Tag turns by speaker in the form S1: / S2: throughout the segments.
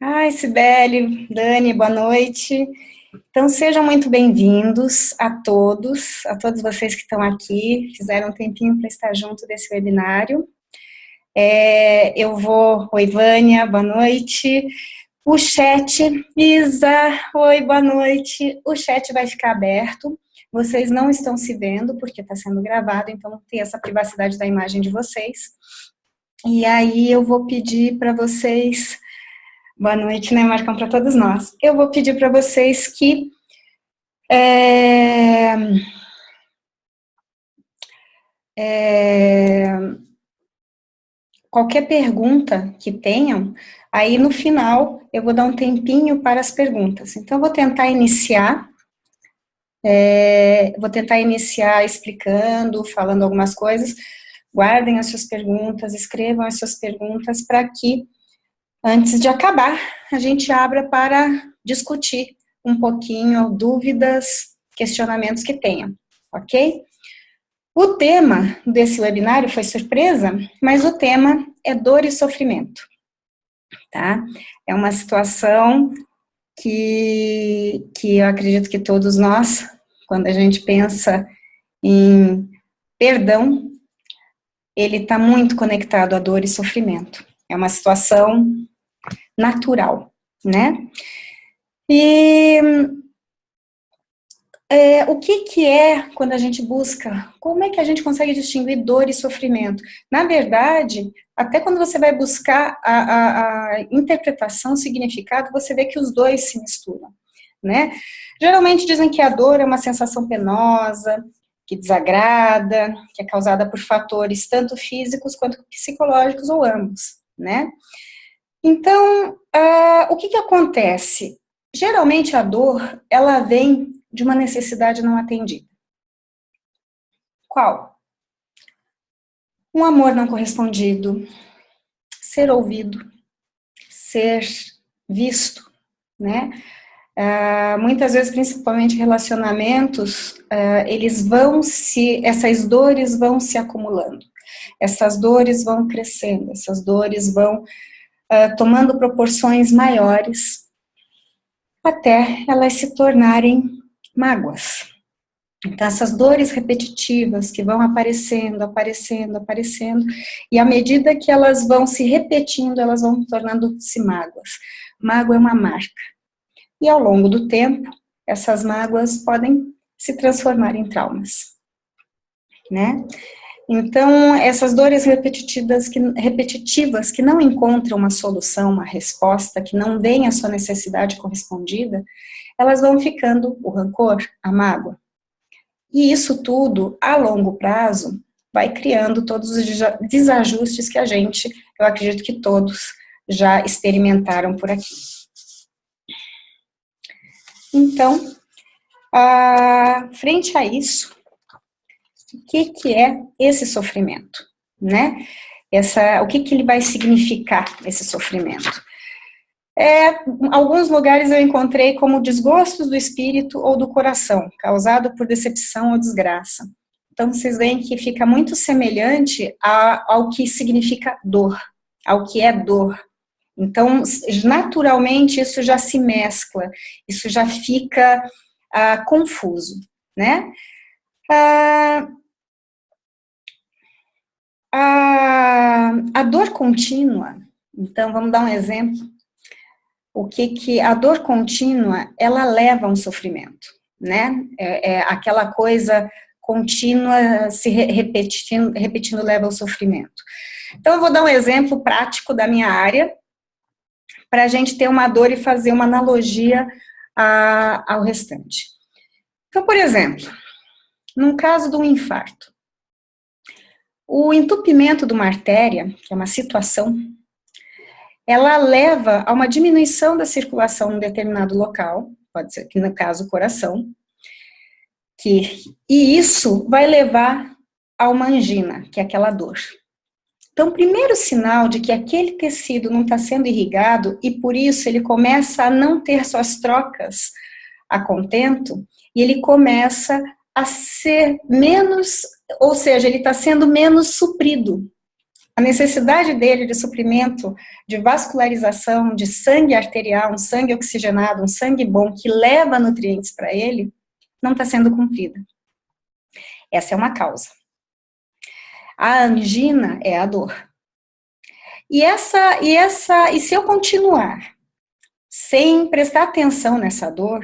S1: Ai, Cibele, Dani, boa noite. Então, sejam muito bem-vindos a todos vocês que estão aqui, fizeram um tempinho para estar junto desse webinário. Oi, Vânia, boa noite. O chat, Isa, oi, boa noite. O chat vai ficar aberto. Vocês não estão se vendo porque está sendo gravado, então tem essa privacidade da imagem de vocês. E aí eu vou pedir para vocês. Boa noite, né, Marcão, para todos nós. Eu vou pedir para vocês que qualquer pergunta que tenham, aí no final eu vou dar um tempinho para as perguntas. Então, eu vou tentar iniciar explicando, falando algumas coisas. Guardem as suas perguntas, escrevam as suas perguntas para que, antes de acabar, a gente abra para discutir um pouquinho dúvidas, questionamentos que tenham, ok? O tema desse webinário foi surpresa, mas o tema é dor e sofrimento, tá? É uma situação que eu acredito que todos nós, quando a gente pensa em perdão, ele está muito conectado à dor e sofrimento. É uma situação natural, né? E o que é quando a gente busca? Como é que a gente consegue distinguir dor e sofrimento? Na verdade, até quando você vai buscar a interpretação, o significado, você vê que os dois se misturam, né? Geralmente dizem que a dor é uma sensação penosa, que desagrada, que é causada por fatores tanto físicos quanto psicológicos ou ambos, né? Então, o que acontece? Geralmente a dor, ela vem de uma necessidade não atendida. Qual? Um amor não correspondido, ser ouvido, ser visto, né? Muitas vezes, principalmente relacionamentos, essas dores vão se acumulando, essas dores vão crescendo, essas dores vão tomando proporções maiores, até elas se tornarem mágoas. Então, essas dores repetitivas que vão aparecendo, e à medida que elas vão se repetindo, elas vão tornando-se mágoas. Mágoa é uma marca. E ao longo do tempo, essas mágoas podem se transformar em traumas, né? Então, essas dores repetitivas que não encontram uma solução, uma resposta, que não deem a sua necessidade correspondida, elas vão ficando o rancor, a mágoa. E isso tudo, a longo prazo, vai criando todos os desajustes que eu acredito que todos já experimentaram por aqui. Então, frente a isso, o que é esse sofrimento, né? O que ele vai significar, esse sofrimento? Alguns lugares eu encontrei como desgostos do espírito ou do coração, causado por decepção ou desgraça. Então, vocês veem que fica muito semelhante ao que significa dor, ao que é dor. Então, naturalmente, isso já se mescla, isso já fica confuso, né? A dor contínua, então, vamos dar um exemplo. A dor contínua, ela leva a um sofrimento, né? Aquela coisa contínua se repetindo leva ao sofrimento. Então, eu vou dar um exemplo prático da minha área, para a gente ter uma dor e fazer uma analogia ao restante. Então, por exemplo, num caso de um infarto, o entupimento de uma artéria, que é uma situação, ela leva a uma diminuição da circulação em um determinado local, pode ser que no caso o coração, e isso vai levar a uma angina, que é aquela dor. Então, o primeiro sinal de que aquele tecido não está sendo irrigado e por isso ele começa a não ter suas trocas a contento e ele começa a ser menos, ou seja, ele está sendo menos suprido. A necessidade dele de suprimento, de vascularização, de sangue arterial, um sangue oxigenado, um sangue bom que leva nutrientes para ele, não está sendo cumprida. Essa é uma causa. A angina é a dor. E se eu continuar sem prestar atenção nessa dor,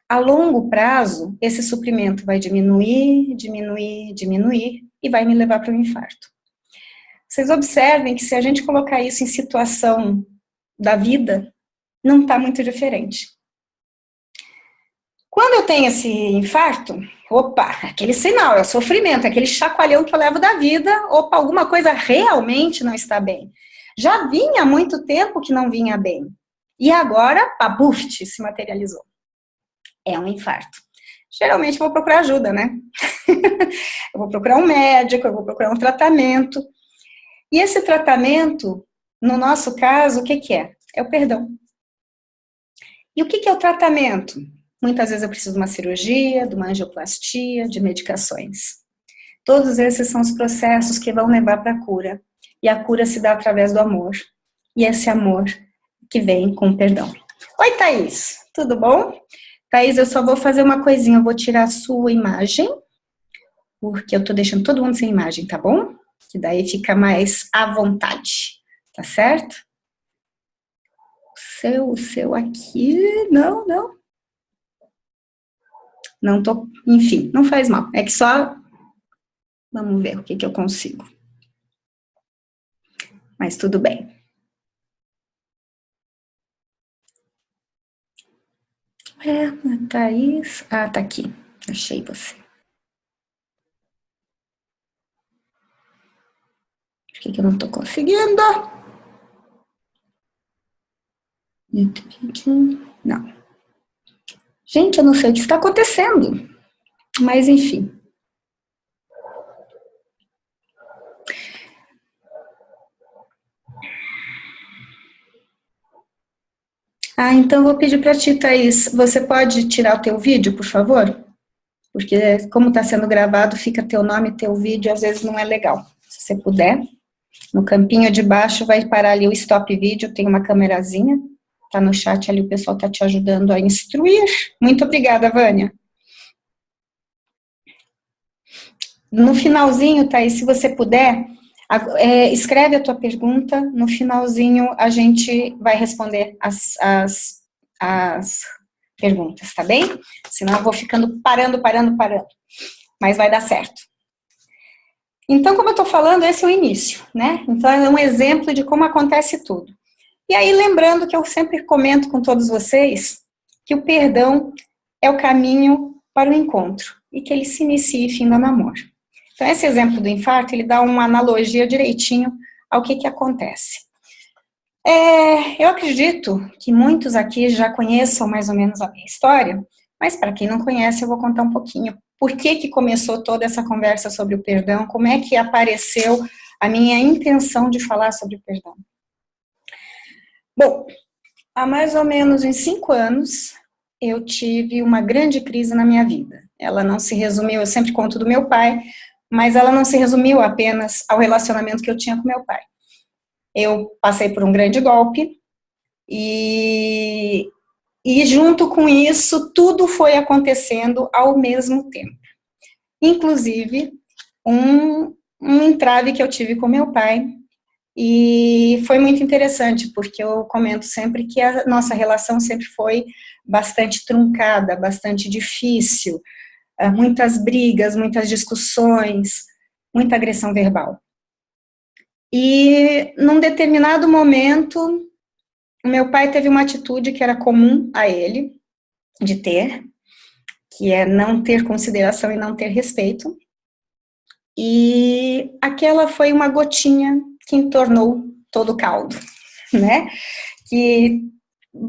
S1: a longo prazo, esse suprimento vai diminuir e vai me levar para o infarto. Vocês observem que se a gente colocar isso em situação da vida, não está muito diferente. Quando eu tenho esse infarto, opa, aquele sinal, é o sofrimento, aquele chacoalhão que eu levo da vida, opa, alguma coisa realmente não está bem. Já vinha há muito tempo que não vinha bem. E agora, pabuf, se materializou. É um infarto. Geralmente eu vou procurar ajuda, né? Eu vou procurar um médico, eu vou procurar um tratamento. E esse tratamento, no nosso caso, o que é? É o perdão. E o que é o tratamento? Muitas vezes eu preciso de uma cirurgia, de uma angioplastia, de medicações. Todos esses são os processos que vão levar para a cura. E a cura se dá através do amor. E esse amor que vem com o perdão. Oi, Thaís, tudo bom? Thaís, eu só vou fazer uma coisinha, eu vou tirar a sua imagem, porque eu tô deixando todo mundo sem imagem, tá bom? Que daí fica mais à vontade, tá certo? O seu aqui, não. Não tô, enfim, não faz mal, é que só, vamos ver o que eu consigo. Mas tudo bem. Thaís, tá aqui, achei você. Por que eu não tô conseguindo? Não. Gente, eu não sei o que está acontecendo, mas enfim. Então eu vou pedir para ti, Thaís, você pode tirar o teu vídeo, por favor? Porque como está sendo gravado, fica teu nome, teu vídeo, às vezes não é legal. Se você puder, no campinho de baixo vai parar ali o stop vídeo, tem uma câmerazinha, tá no chat ali, o pessoal tá te ajudando a instruir. Muito obrigada, Vânia. No finalzinho, Thaís, se você puder, escreve a tua pergunta, no finalzinho a gente vai responder as perguntas, tá bem? Senão eu vou ficando parando, mas vai dar certo. Então, como eu tô falando, esse é o início, né? Então, é um exemplo de como acontece tudo. E aí, lembrando que eu sempre comento com todos vocês que o perdão é o caminho para o encontro e que ele se inicia e finda no amor. Então, esse exemplo do infarto, ele dá uma analogia direitinho ao que acontece. Eu acredito que muitos aqui já conheçam mais ou menos a minha história, mas para quem não conhece, eu vou contar um pouquinho por que começou toda essa conversa sobre o perdão, como é que apareceu a minha intenção de falar sobre o perdão. Bom, há mais ou menos em 5 anos, eu tive uma grande crise na minha vida. Ela não se resumiu, eu sempre conto do meu pai, mas ela não se resumiu apenas ao relacionamento que eu tinha com meu pai. Eu passei por um grande golpe e junto com isso, tudo foi acontecendo ao mesmo tempo. Inclusive, um entrave que eu tive com meu pai. E foi muito interessante, porque eu comento sempre que a nossa relação sempre foi bastante truncada, bastante difícil, muitas brigas, muitas discussões, muita agressão verbal. E num determinado momento, meu pai teve uma atitude que era comum a ele de ter, que é não ter consideração e não ter respeito. E aquela foi uma gotinha que entornou todo o caldo, né? Que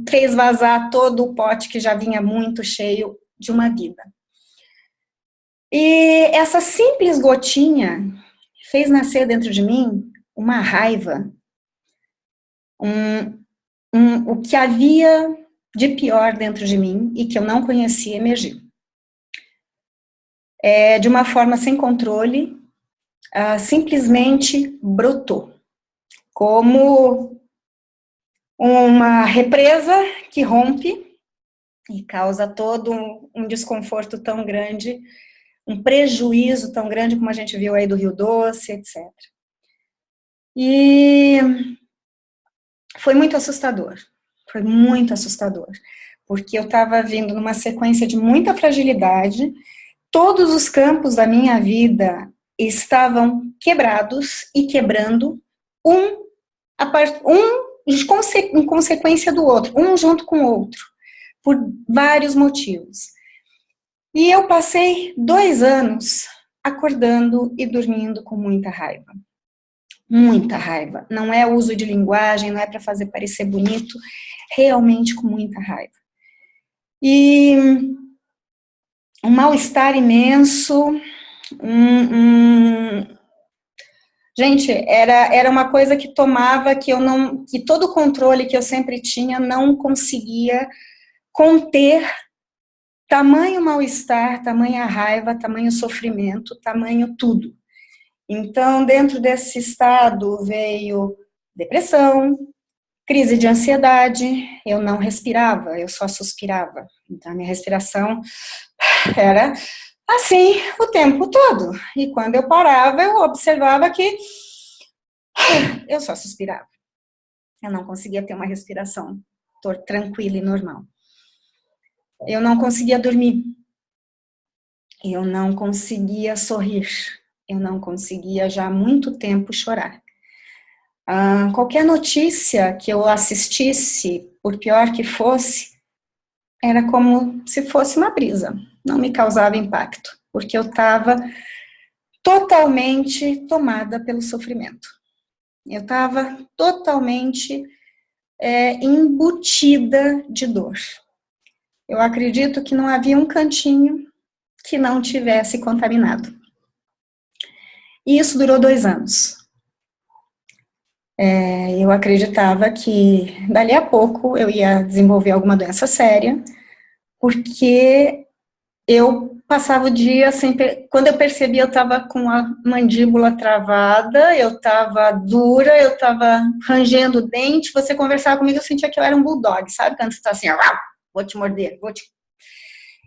S1: fez vazar todo o pote que já vinha muito cheio de uma vida. E essa simples gotinha fez nascer dentro de mim uma raiva, o que havia de pior dentro de mim e que eu não conhecia emergiu. De uma forma sem controle, simplesmente brotou, como uma represa que rompe e causa todo um desconforto tão grande, um prejuízo tão grande como a gente viu aí do Rio Doce, etc. E foi muito assustador, porque eu estava vindo numa sequência de muita fragilidade, todos os campos da minha vida estavam quebrados e quebrando, em consequência do outro, um junto com o outro, por vários motivos. E eu passei 2 anos acordando e dormindo com muita raiva. Muita raiva. Não é uso de linguagem, não é para fazer parecer bonito, realmente com muita raiva. E um mal-estar imenso, gente, era uma coisa que tomava, que todo o controle que eu sempre tinha não conseguia conter tamanho mal-estar, tamanha raiva, tamanho sofrimento, tamanho tudo. Então, dentro desse estado veio depressão, crise de ansiedade, eu não respirava, eu só suspirava. Então, a minha respiração era assim o tempo todo. E quando eu parava, eu observava que eu só suspirava. Eu não conseguia ter uma respiração tranquila e normal. Eu não conseguia dormir. Eu não conseguia sorrir. Eu não conseguia já há muito tempo chorar. Qualquer notícia que eu assistisse, por pior que fosse, era como se fosse uma brisa. Não me causava impacto, porque eu estava totalmente tomada pelo sofrimento. Eu estava totalmente embutida de dor. Eu acredito que não havia um cantinho que não tivesse contaminado. E isso durou 2 anos. Eu acreditava que dali a pouco eu ia desenvolver alguma doença séria, porque eu passava o dia sempre, quando eu percebia eu estava com a mandíbula travada, eu estava dura, eu estava rangendo o dente, você conversava comigo, eu sentia que eu era um bulldog, sabe? Quando você está assim, vou te morder,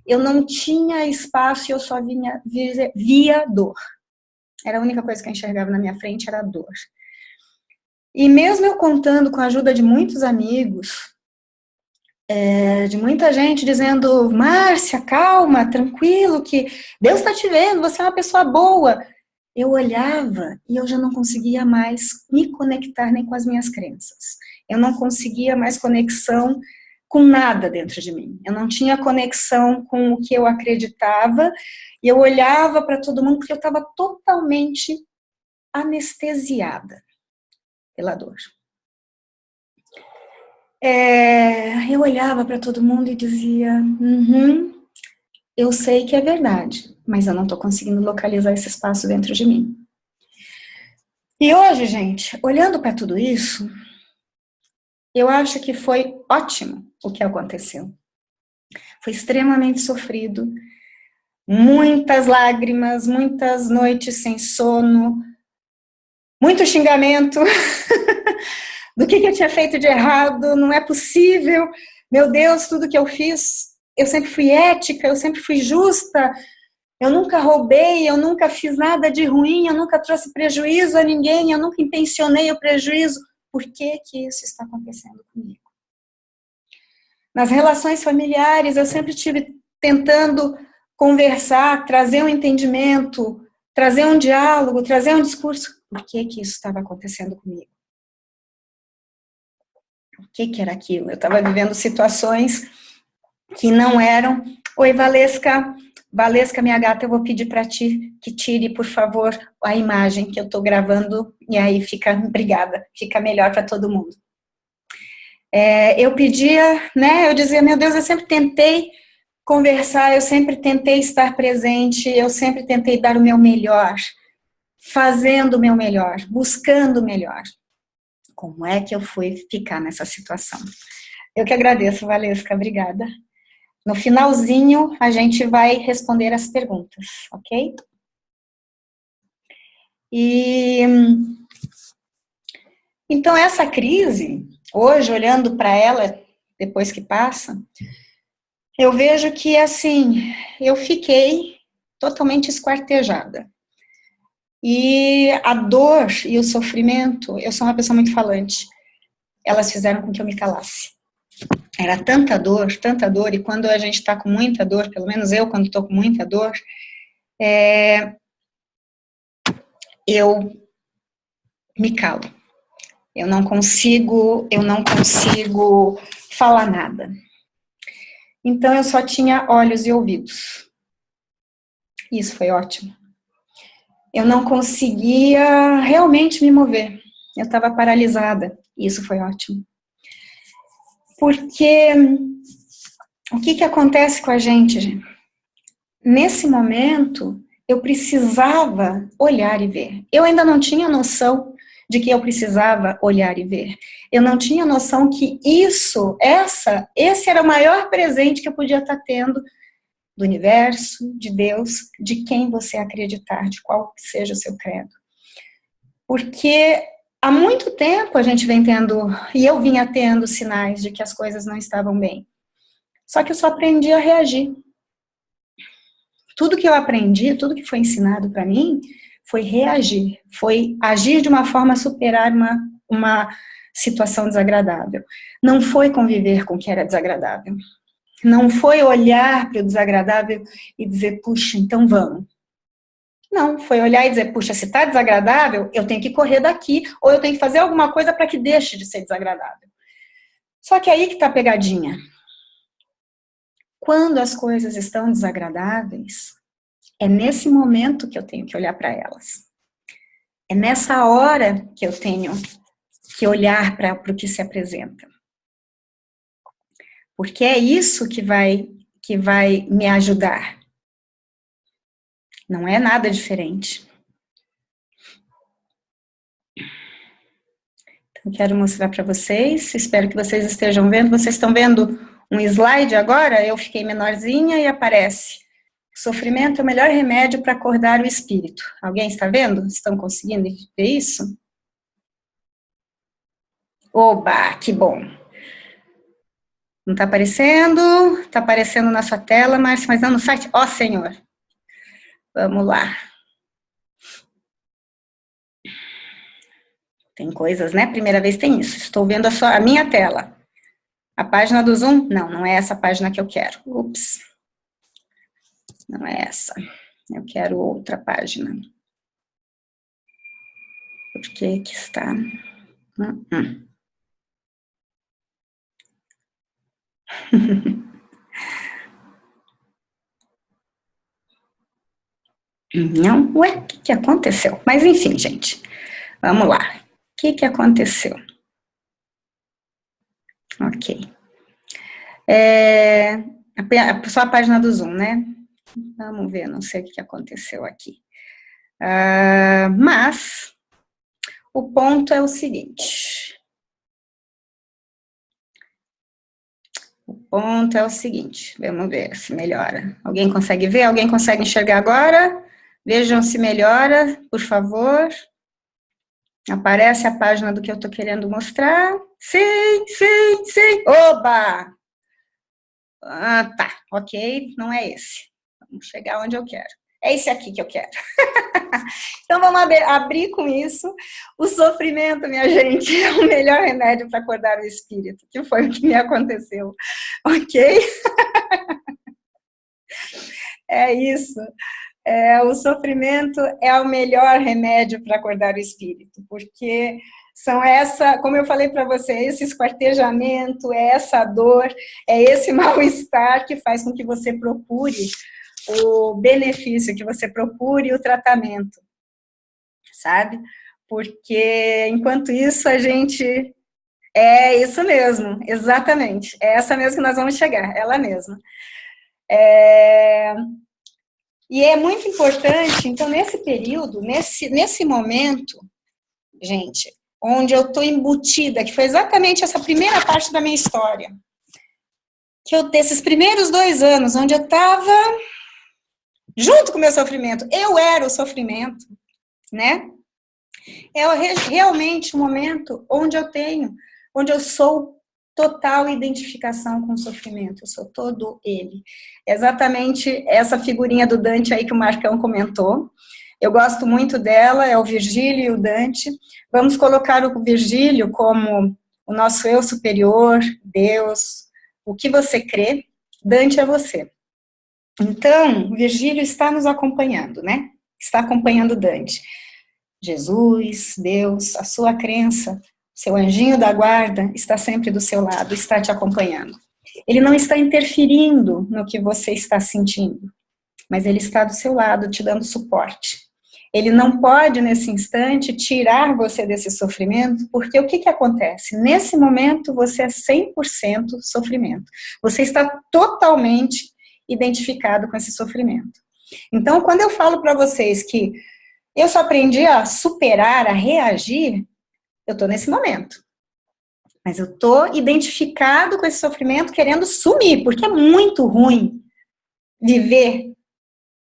S1: Eu não tinha espaço e eu só via dor. Era a única coisa que eu enxergava na minha frente, era a dor. E mesmo eu contando com a ajuda de muitos amigos, de muita gente dizendo, Márcia, calma, tranquilo, que Deus está te vendo, você é uma pessoa boa. Eu olhava e eu já não conseguia mais me conectar nem com as minhas crenças. Eu não conseguia mais conexão com nada dentro de mim. Eu não tinha conexão com o que eu acreditava e eu olhava para todo mundo porque eu estava totalmente anestesiada pela dor. Eu olhava para todo mundo e dizia, eu sei que é verdade, mas eu não estou conseguindo localizar esse espaço dentro de mim. E hoje, gente, olhando para tudo isso, eu acho que foi ótimo o que aconteceu. Foi extremamente sofrido, muitas lágrimas, muitas noites sem sono, muito xingamento do que eu tinha feito de errado, não é possível, meu Deus, tudo que eu fiz, eu sempre fui ética, eu sempre fui justa, eu nunca roubei, eu nunca fiz nada de ruim, eu nunca trouxe prejuízo a ninguém, eu nunca intencionei o prejuízo. Por que que isso está acontecendo comigo? Nas relações familiares, eu sempre estive tentando conversar, trazer um entendimento, trazer um diálogo, trazer um discurso. Por que que isso estava acontecendo comigo? O que que era aquilo? Eu estava vivendo situações que não eram. Oi, Valesca. Valesca, minha gata, eu vou pedir para ti que tire, por favor, a imagem que eu estou gravando, e aí fica, obrigada, fica melhor para todo mundo. Eu pedia, né, eu dizia, meu Deus, eu sempre tentei conversar, eu sempre tentei estar presente, eu sempre tentei dar o meu melhor, fazendo o meu melhor, buscando o melhor. Como é que eu fui ficar nessa situação? Eu que agradeço, Valesca, obrigada. No finalzinho, a gente vai responder as perguntas, ok? E então essa crise, hoje, olhando para ela, depois que passa, eu vejo que, assim, eu fiquei totalmente esquartejada. E a dor e o sofrimento, eu sou uma pessoa muito falante, elas fizeram com que eu me calasse. Era tanta dor, e quando a gente está com muita dor, pelo menos eu, quando estou com muita dor, eu me calo. Eu não consigo falar nada. Então, eu só tinha olhos e ouvidos. Isso foi ótimo. Eu não conseguia realmente me mover. Eu estava paralisada. Isso foi ótimo. Porque o que acontece com a gente? Nesse momento, eu precisava olhar e ver. Eu ainda não tinha noção de que eu precisava olhar e ver. Eu não tinha noção que esse era o maior presente que eu podia estar tendo do universo, de Deus, de quem você acreditar, de qual seja o seu credo. Porque há muito tempo a gente vem tendo, e eu vinha tendo sinais de que as coisas não estavam bem. Só que eu só aprendi a reagir. Tudo que eu aprendi, tudo que foi ensinado para mim, foi reagir, foi agir de uma forma a superar uma situação desagradável. Não foi conviver com o que era desagradável. Não foi olhar para o desagradável e dizer, puxa, então vamos. Não, foi olhar e dizer, puxa, se está desagradável, eu tenho que correr daqui, ou eu tenho que fazer alguma coisa para que deixe de ser desagradável. Só que aí que está a pegadinha. Quando as coisas estão desagradáveis, é nesse momento que eu tenho que olhar para elas. É nessa hora que eu tenho que olhar para o que se apresenta. Porque é isso que vai me ajudar. Não é nada diferente. Então, quero mostrar para vocês, espero que vocês estejam vendo. Vocês estão vendo um slide agora? Eu fiquei menorzinha e aparece. Sofrimento é o melhor remédio para acordar o espírito. Alguém está vendo? Estão conseguindo ver isso? Oba, que bom. Não está aparecendo? Está aparecendo na sua tela, mas não no site? Ó, Senhor. Vamos lá. Tem coisas, né? Primeira vez tem isso. Estou vendo a minha tela. A página do Zoom? Não, não é essa página que eu quero. Ups. Não é essa. Eu quero outra página. Por que que está? Não? Ué, o que aconteceu? Mas enfim, gente. Vamos lá. O que aconteceu? Ok. Só a página do Zoom, né? Vamos ver, não sei o que aconteceu aqui. Mas, o ponto é o seguinte. Vamos ver se melhora. Alguém consegue ver? Alguém consegue enxergar agora? Vejam se melhora, por favor. Aparece a página do que eu estou querendo mostrar. Sim. Oba! Tá, ok, não é esse. Vamos chegar onde eu quero. É esse aqui que eu quero. Então, vamos abrir com isso. O sofrimento, minha gente, é o melhor remédio para acordar o espírito, que foi o que me aconteceu. Ok? É isso. O sofrimento é o melhor remédio para acordar o espírito, porque como eu falei para você, esse esquartejamento, é essa dor, é esse mal-estar que faz com que você procure o benefício, que você procure o tratamento, sabe? Porque, enquanto isso, a gente... É isso mesmo, exatamente. É essa mesmo que nós vamos chegar, ela mesma. E é muito importante, então, nesse período, nesse momento, gente, onde eu estou embutida, que foi exatamente essa primeira parte da minha história, desses primeiros 2 anos, onde eu estava junto com o meu sofrimento, eu era o sofrimento, né? É realmente o momento onde onde eu sou total identificação com o sofrimento, eu sou todo ele. É exatamente essa figurinha do Dante aí que o Marcão comentou. Eu gosto muito dela, é o Virgílio e o Dante. Vamos colocar o Virgílio como o nosso eu superior, Deus, o que você crê, Dante é você. Então, Virgílio está nos acompanhando, né? Está acompanhando Dante. Jesus, Deus, a sua crença, seu anjinho da guarda está sempre do seu lado, está te acompanhando. Ele não está interferindo no que você está sentindo, mas ele está do seu lado, te dando suporte. Ele não pode, nesse instante, tirar você desse sofrimento, porque o que acontece? Nesse momento, você é 100% sofrimento. Você está totalmente identificado com esse sofrimento. Então, quando eu falo para vocês que eu só aprendi a superar, a reagir, eu estou nesse momento. Mas eu estou identificado com esse sofrimento, querendo sumir, porque é muito ruim viver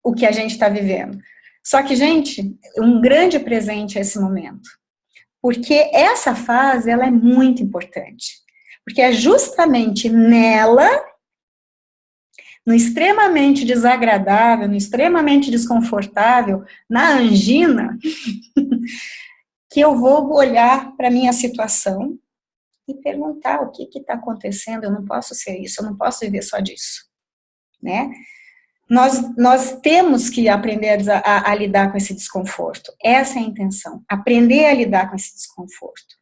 S1: o que a gente está vivendo. Só que, gente, um grande presente é esse momento. Porque essa fase, ela é muito importante. Porque é justamente nela, no extremamente desagradável, no extremamente desconfortável, na angina, que eu vou olhar para a minha situação e perguntar o que está acontecendo. Eu não posso ser isso, eu não posso viver só disso, né? Nós temos que aprender a lidar com esse desconforto. Essa é a intenção, aprender a lidar com esse desconforto.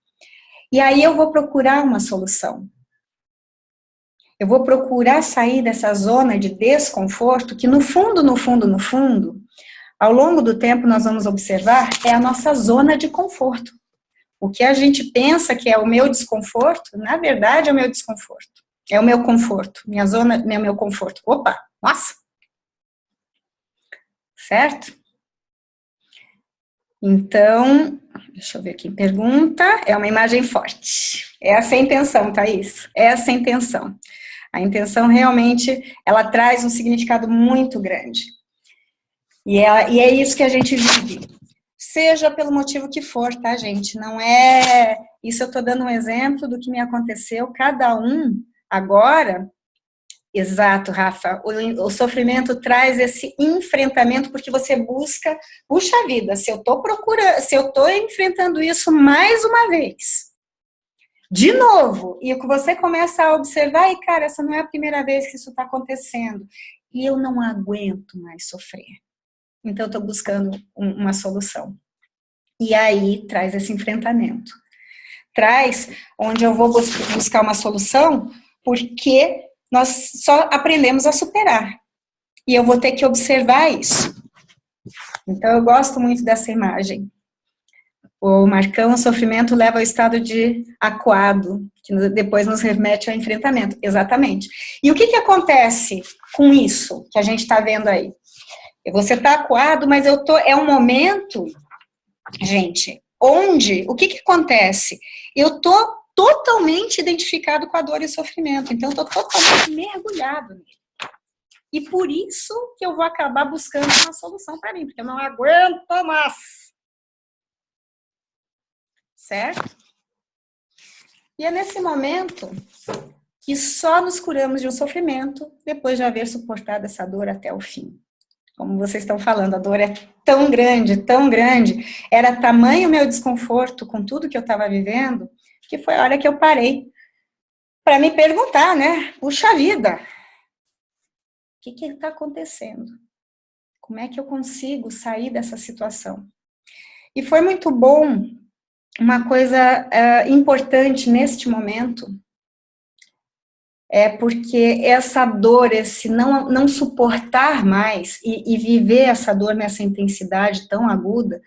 S1: E aí eu vou procurar uma solução. Eu vou procurar sair dessa zona de desconforto que no fundo, ao longo do tempo nós vamos observar, é a nossa zona de conforto. O que a gente pensa que é o meu desconforto, na verdade é o meu desconforto. É o meu conforto, minha zona, meu conforto. Opa, nossa! Certo? Então, deixa eu ver aqui, pergunta, é uma imagem forte. Essa é a intenção, Thaís? Essa é a intenção. A intenção realmente, ela traz um significado muito grande. E é isso que a gente vive. Seja pelo motivo que for, tá, gente? Não é... Isso eu tô dando um exemplo do que me aconteceu. Cada um, agora... Exato, Rafa. O sofrimento traz esse enfrentamento porque você busca... Puxa vida, se eu tô procurando... Se eu tô enfrentando isso mais uma vez... De novo, e que você começa a observar, e cara, essa não é a primeira vez que isso está acontecendo, e eu não aguento mais sofrer. Então, eu estou buscando uma solução. E aí, traz esse enfrentamento. Traz onde eu vou buscar uma solução, porque nós só aprendemos a superar. E eu vou ter que observar isso. Então, eu gosto muito dessa imagem. O Marcão, o sofrimento leva ao estado de acuado, que depois nos remete ao enfrentamento. Exatamente. E o que acontece com isso que a gente está vendo aí? Você está acuado, mas é um momento, gente, onde, o que acontece? Eu estou totalmente identificado com a dor e o sofrimento, então eu estou totalmente mergulhado nele. E por isso que eu vou acabar buscando uma solução para mim, porque eu não aguento mais. Certo? E é nesse momento que só nos curamos de um sofrimento depois de haver suportado essa dor até o fim. Como vocês estão falando, a dor é tão grande, era tamanho o meu desconforto com tudo que eu estava vivendo, que foi a hora que eu parei para me perguntar, né? Puxa vida, o que está acontecendo? Como é que eu consigo sair dessa situação? E foi muito bom. Uma coisa importante neste momento é porque essa dor, esse não suportar mais e viver essa dor nessa intensidade tão aguda,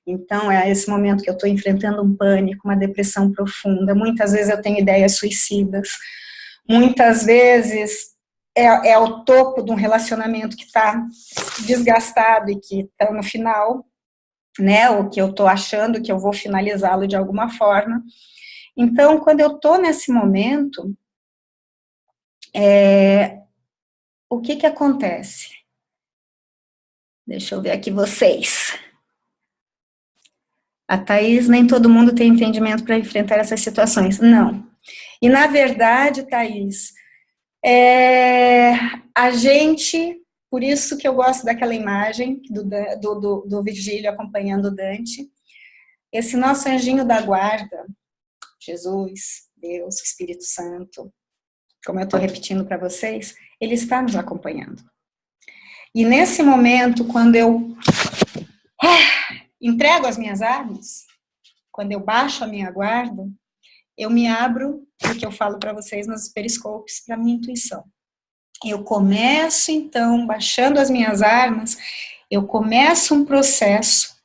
S1: então é esse momento que eu estou enfrentando um pânico, uma depressão profunda, muitas vezes eu tenho ideias suicidas, muitas vezes é o topo de um relacionamento que está desgastado e que está no final, né, o que eu estou achando que eu vou finalizá-lo de alguma forma. Então, quando eu estou nesse momento, o que acontece? Deixa eu ver aqui vocês. A Thaís, nem todo mundo tem entendimento para enfrentar essas situações. Não. E, na verdade, Thaís, a gente, por isso que eu gosto daquela imagem do Virgílio acompanhando o Dante, esse nosso anjinho da guarda, Jesus, Deus, Espírito Santo, como eu estou repetindo para vocês, ele está nos acompanhando. E nesse momento, quando eu entrego as minhas armas, quando eu baixo a minha guarda, eu me abro, porque eu falo para vocês nos periscopes, para a minha intuição. Eu começo, então, baixando as minhas armas, eu começo um processo,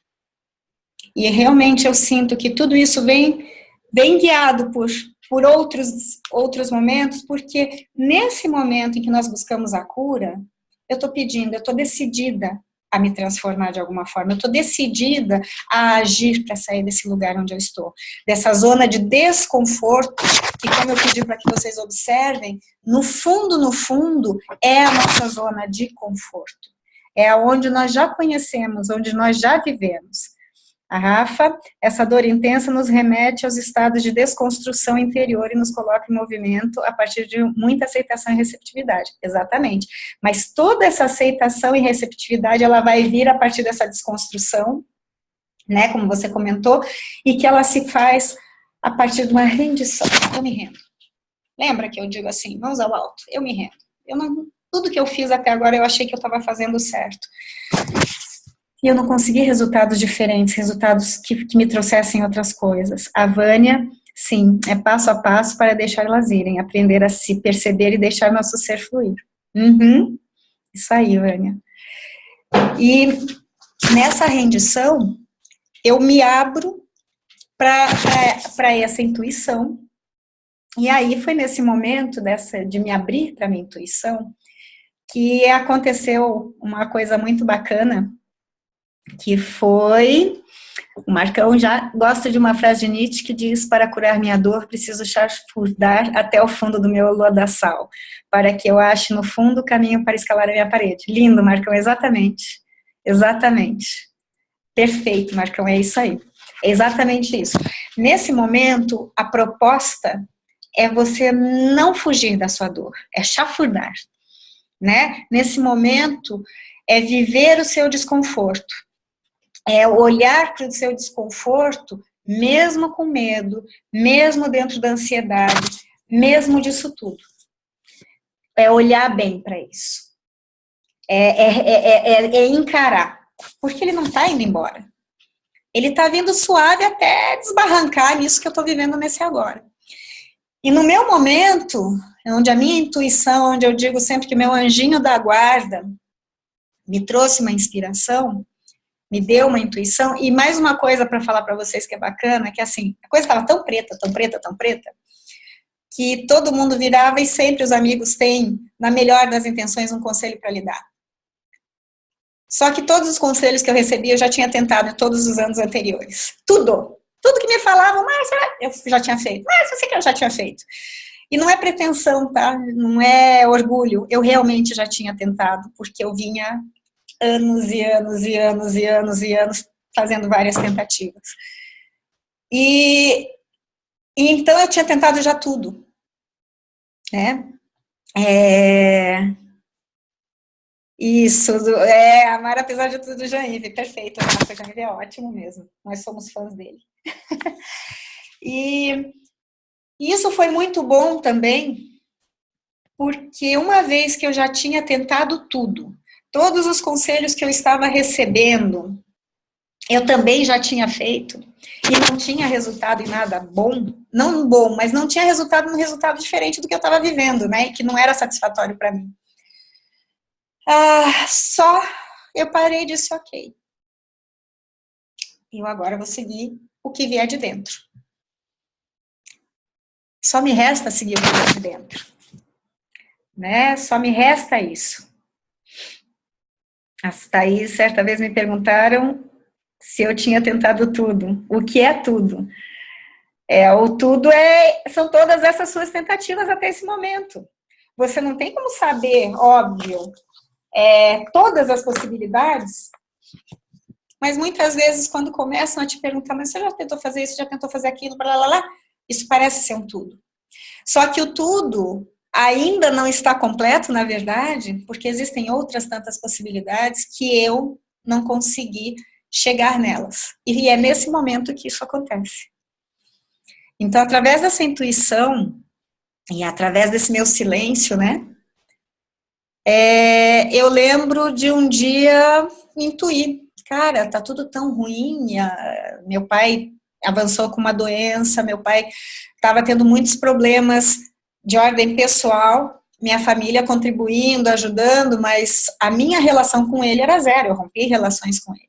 S1: e realmente eu sinto que tudo isso vem guiado por outros momentos, porque nesse momento em que nós buscamos a cura, eu estou decidida a me transformar de alguma forma, eu estou decidida a agir para sair desse lugar onde eu estou, dessa zona de desconforto, que como eu pedi para que vocês observem, no fundo, é a nossa zona de conforto, é onde nós já conhecemos, onde nós já vivemos. A Rafa, essa dor intensa nos remete aos estados de desconstrução interior e nos coloca em movimento a partir de muita aceitação e receptividade. Exatamente. Mas toda essa aceitação e receptividade, ela vai vir a partir dessa desconstrução, né, como você comentou, e que ela se faz a partir de uma rendição. Eu me rendo. Lembra que eu digo assim, mãos ao alto, eu me rendo. Tudo que eu fiz até agora, eu achei que eu estava fazendo certo. E eu não consegui resultados diferentes, resultados que me trouxessem outras coisas. A Vânia, sim, é passo a passo para deixar elas irem, aprender a se perceber e deixar nosso ser fluir. Isso aí, Vânia. E nessa rendição, eu me abro para essa intuição. E aí foi nesse momento de me abrir para a minha intuição que aconteceu uma coisa muito bacana, que foi, o Marcão já gosta de uma frase de Nietzsche que diz: para curar minha dor, preciso chafurdar até o fundo do meu lodaçal, para que eu ache no fundo o caminho para escalar a minha parede. Lindo, Marcão, exatamente, perfeito, Marcão, é isso aí, é exatamente isso. Nesse momento, a proposta é você não fugir da sua dor, é chafurdar, né? Nesse momento, é viver o seu desconforto, é olhar para o seu desconforto, mesmo com medo, mesmo dentro da ansiedade, mesmo disso tudo. É olhar bem para isso. É encarar. Porque ele não está indo embora. Ele está vindo suave até desbarrancar nisso que eu estou vivendo nesse agora. E no meu momento, onde a minha intuição, onde eu digo sempre que meu anjinho da guarda me trouxe uma inspiração, me deu uma intuição, e mais uma coisa para falar para vocês que é bacana, que assim, a coisa estava tão preta, que todo mundo virava e sempre os amigos têm, na melhor das intenções, um conselho para lhe dar. Só que todos os conselhos que eu recebi, eu já tinha tentado em todos os anos anteriores. Tudo que me falavam, Márcia, eu já tinha feito. Márcia, eu sei que eu já tinha feito. E não é pretensão, tá? Não é orgulho. Eu realmente já tinha tentado, porque eu vinha anos fazendo várias tentativas. E então eu tinha tentado já tudo, né? Isso, amar apesar de tudo, Jair, perfeito, o Jair é ótimo mesmo, nós somos fãs dele. E isso foi muito bom também, porque uma vez que eu já tinha tentado tudo, todos os conselhos que eu estava recebendo, eu também já tinha feito, e não tinha resultado em nada bom, não bom, mas não tinha resultado num resultado diferente do que eu estava vivendo, né, e que não era satisfatório para mim. Só eu parei e disse, ok, eu agora vou seguir o que vier de dentro. Só me resta seguir o que vier de dentro, né, só me resta isso. As Thaís, certa vez me perguntaram se eu tinha tentado tudo. O que é tudo? O tudo são todas essas suas tentativas até esse momento. Você não tem como saber, óbvio, todas as possibilidades, Mas muitas vezes, quando começam a te perguntar, mas você já tentou fazer isso, já tentou fazer aquilo, blá, blá, blá, isso parece ser um tudo. Só que o tudo ainda não está completo, na verdade, porque existem outras tantas possibilidades que eu não consegui chegar nelas. E é nesse momento que isso acontece. Então, através dessa intuição e através desse meu silêncio, né, eu lembro de um dia intuir, cara, tá tudo tão ruim, meu pai avançou com uma doença, meu pai estava tendo muitos problemas de ordem pessoal, minha família contribuindo, ajudando, mas a minha relação com ele era zero, eu rompi relações com ele.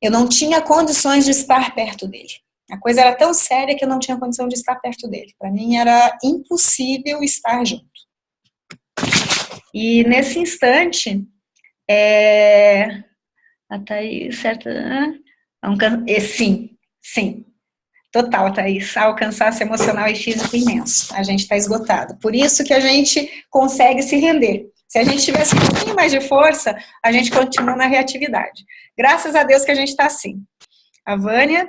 S1: Eu não tinha condições de estar perto dele. A coisa era tão séria que eu não tinha condição de estar perto dele. Para mim era impossível estar junto. E nesse instante, Thaís, certo? Sim. Total, Thaís. Há um cansaço emocional e físico imenso. A gente está esgotado. Por isso que a gente consegue se render. Se a gente tivesse um pouquinho mais de força, a gente continua na reatividade. Graças a Deus que a gente está assim. A Vânia,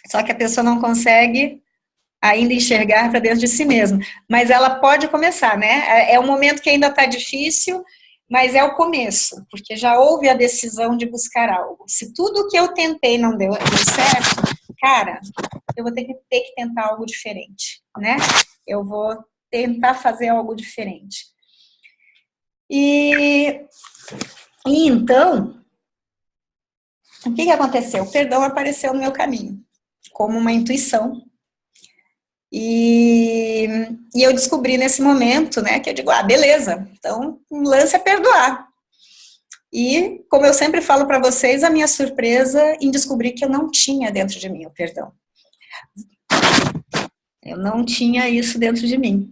S1: só que a pessoa não consegue ainda enxergar para dentro de si mesma. Mas ela pode começar, né? É um momento que ainda está difícil, mas é o começo, porque já houve a decisão de buscar algo. Se tudo que eu tentei não deu certo, cara, eu vou ter que tentar algo diferente, né? Eu vou tentar fazer algo diferente. E então, o que aconteceu? O perdão apareceu no meu caminho, como uma intuição. E eu descobri nesse momento, né, que eu digo, beleza, então o lance é perdoar. E, como eu sempre falo para vocês, a minha surpresa em descobrir que eu não tinha dentro de mim o perdão. Eu não tinha isso dentro de mim.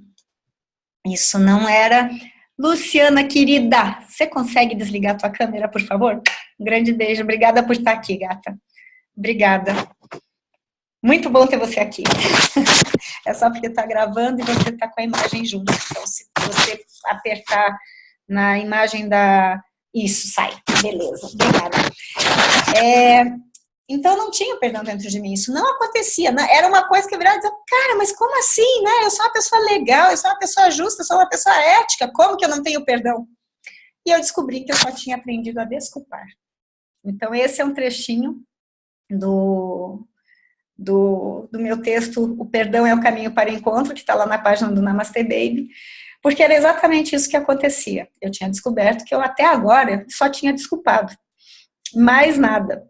S1: Isso não era... Luciana, querida, você consegue desligar a tua câmera, por favor? Um grande beijo, obrigada por estar aqui, gata. Obrigada. Muito bom ter você aqui. É só porque está gravando e você está com a imagem junto. Então, se você apertar na imagem da... Isso, sai. Beleza, obrigada. Então, não tinha perdão dentro de mim. Isso não acontecia. Era uma coisa que eu virava e dizia, cara, mas como assim, né? Eu sou uma pessoa legal, eu sou uma pessoa justa, eu sou uma pessoa ética. Como que eu não tenho perdão? E eu descobri que eu só tinha aprendido a desculpar. Então, esse é um trechinho do meu texto, O Perdão é o Caminho para o Encontro, que está lá na página do Namastê Baby, porque era exatamente isso que acontecia. Eu tinha descoberto que eu até agora só tinha desculpado. Mais nada.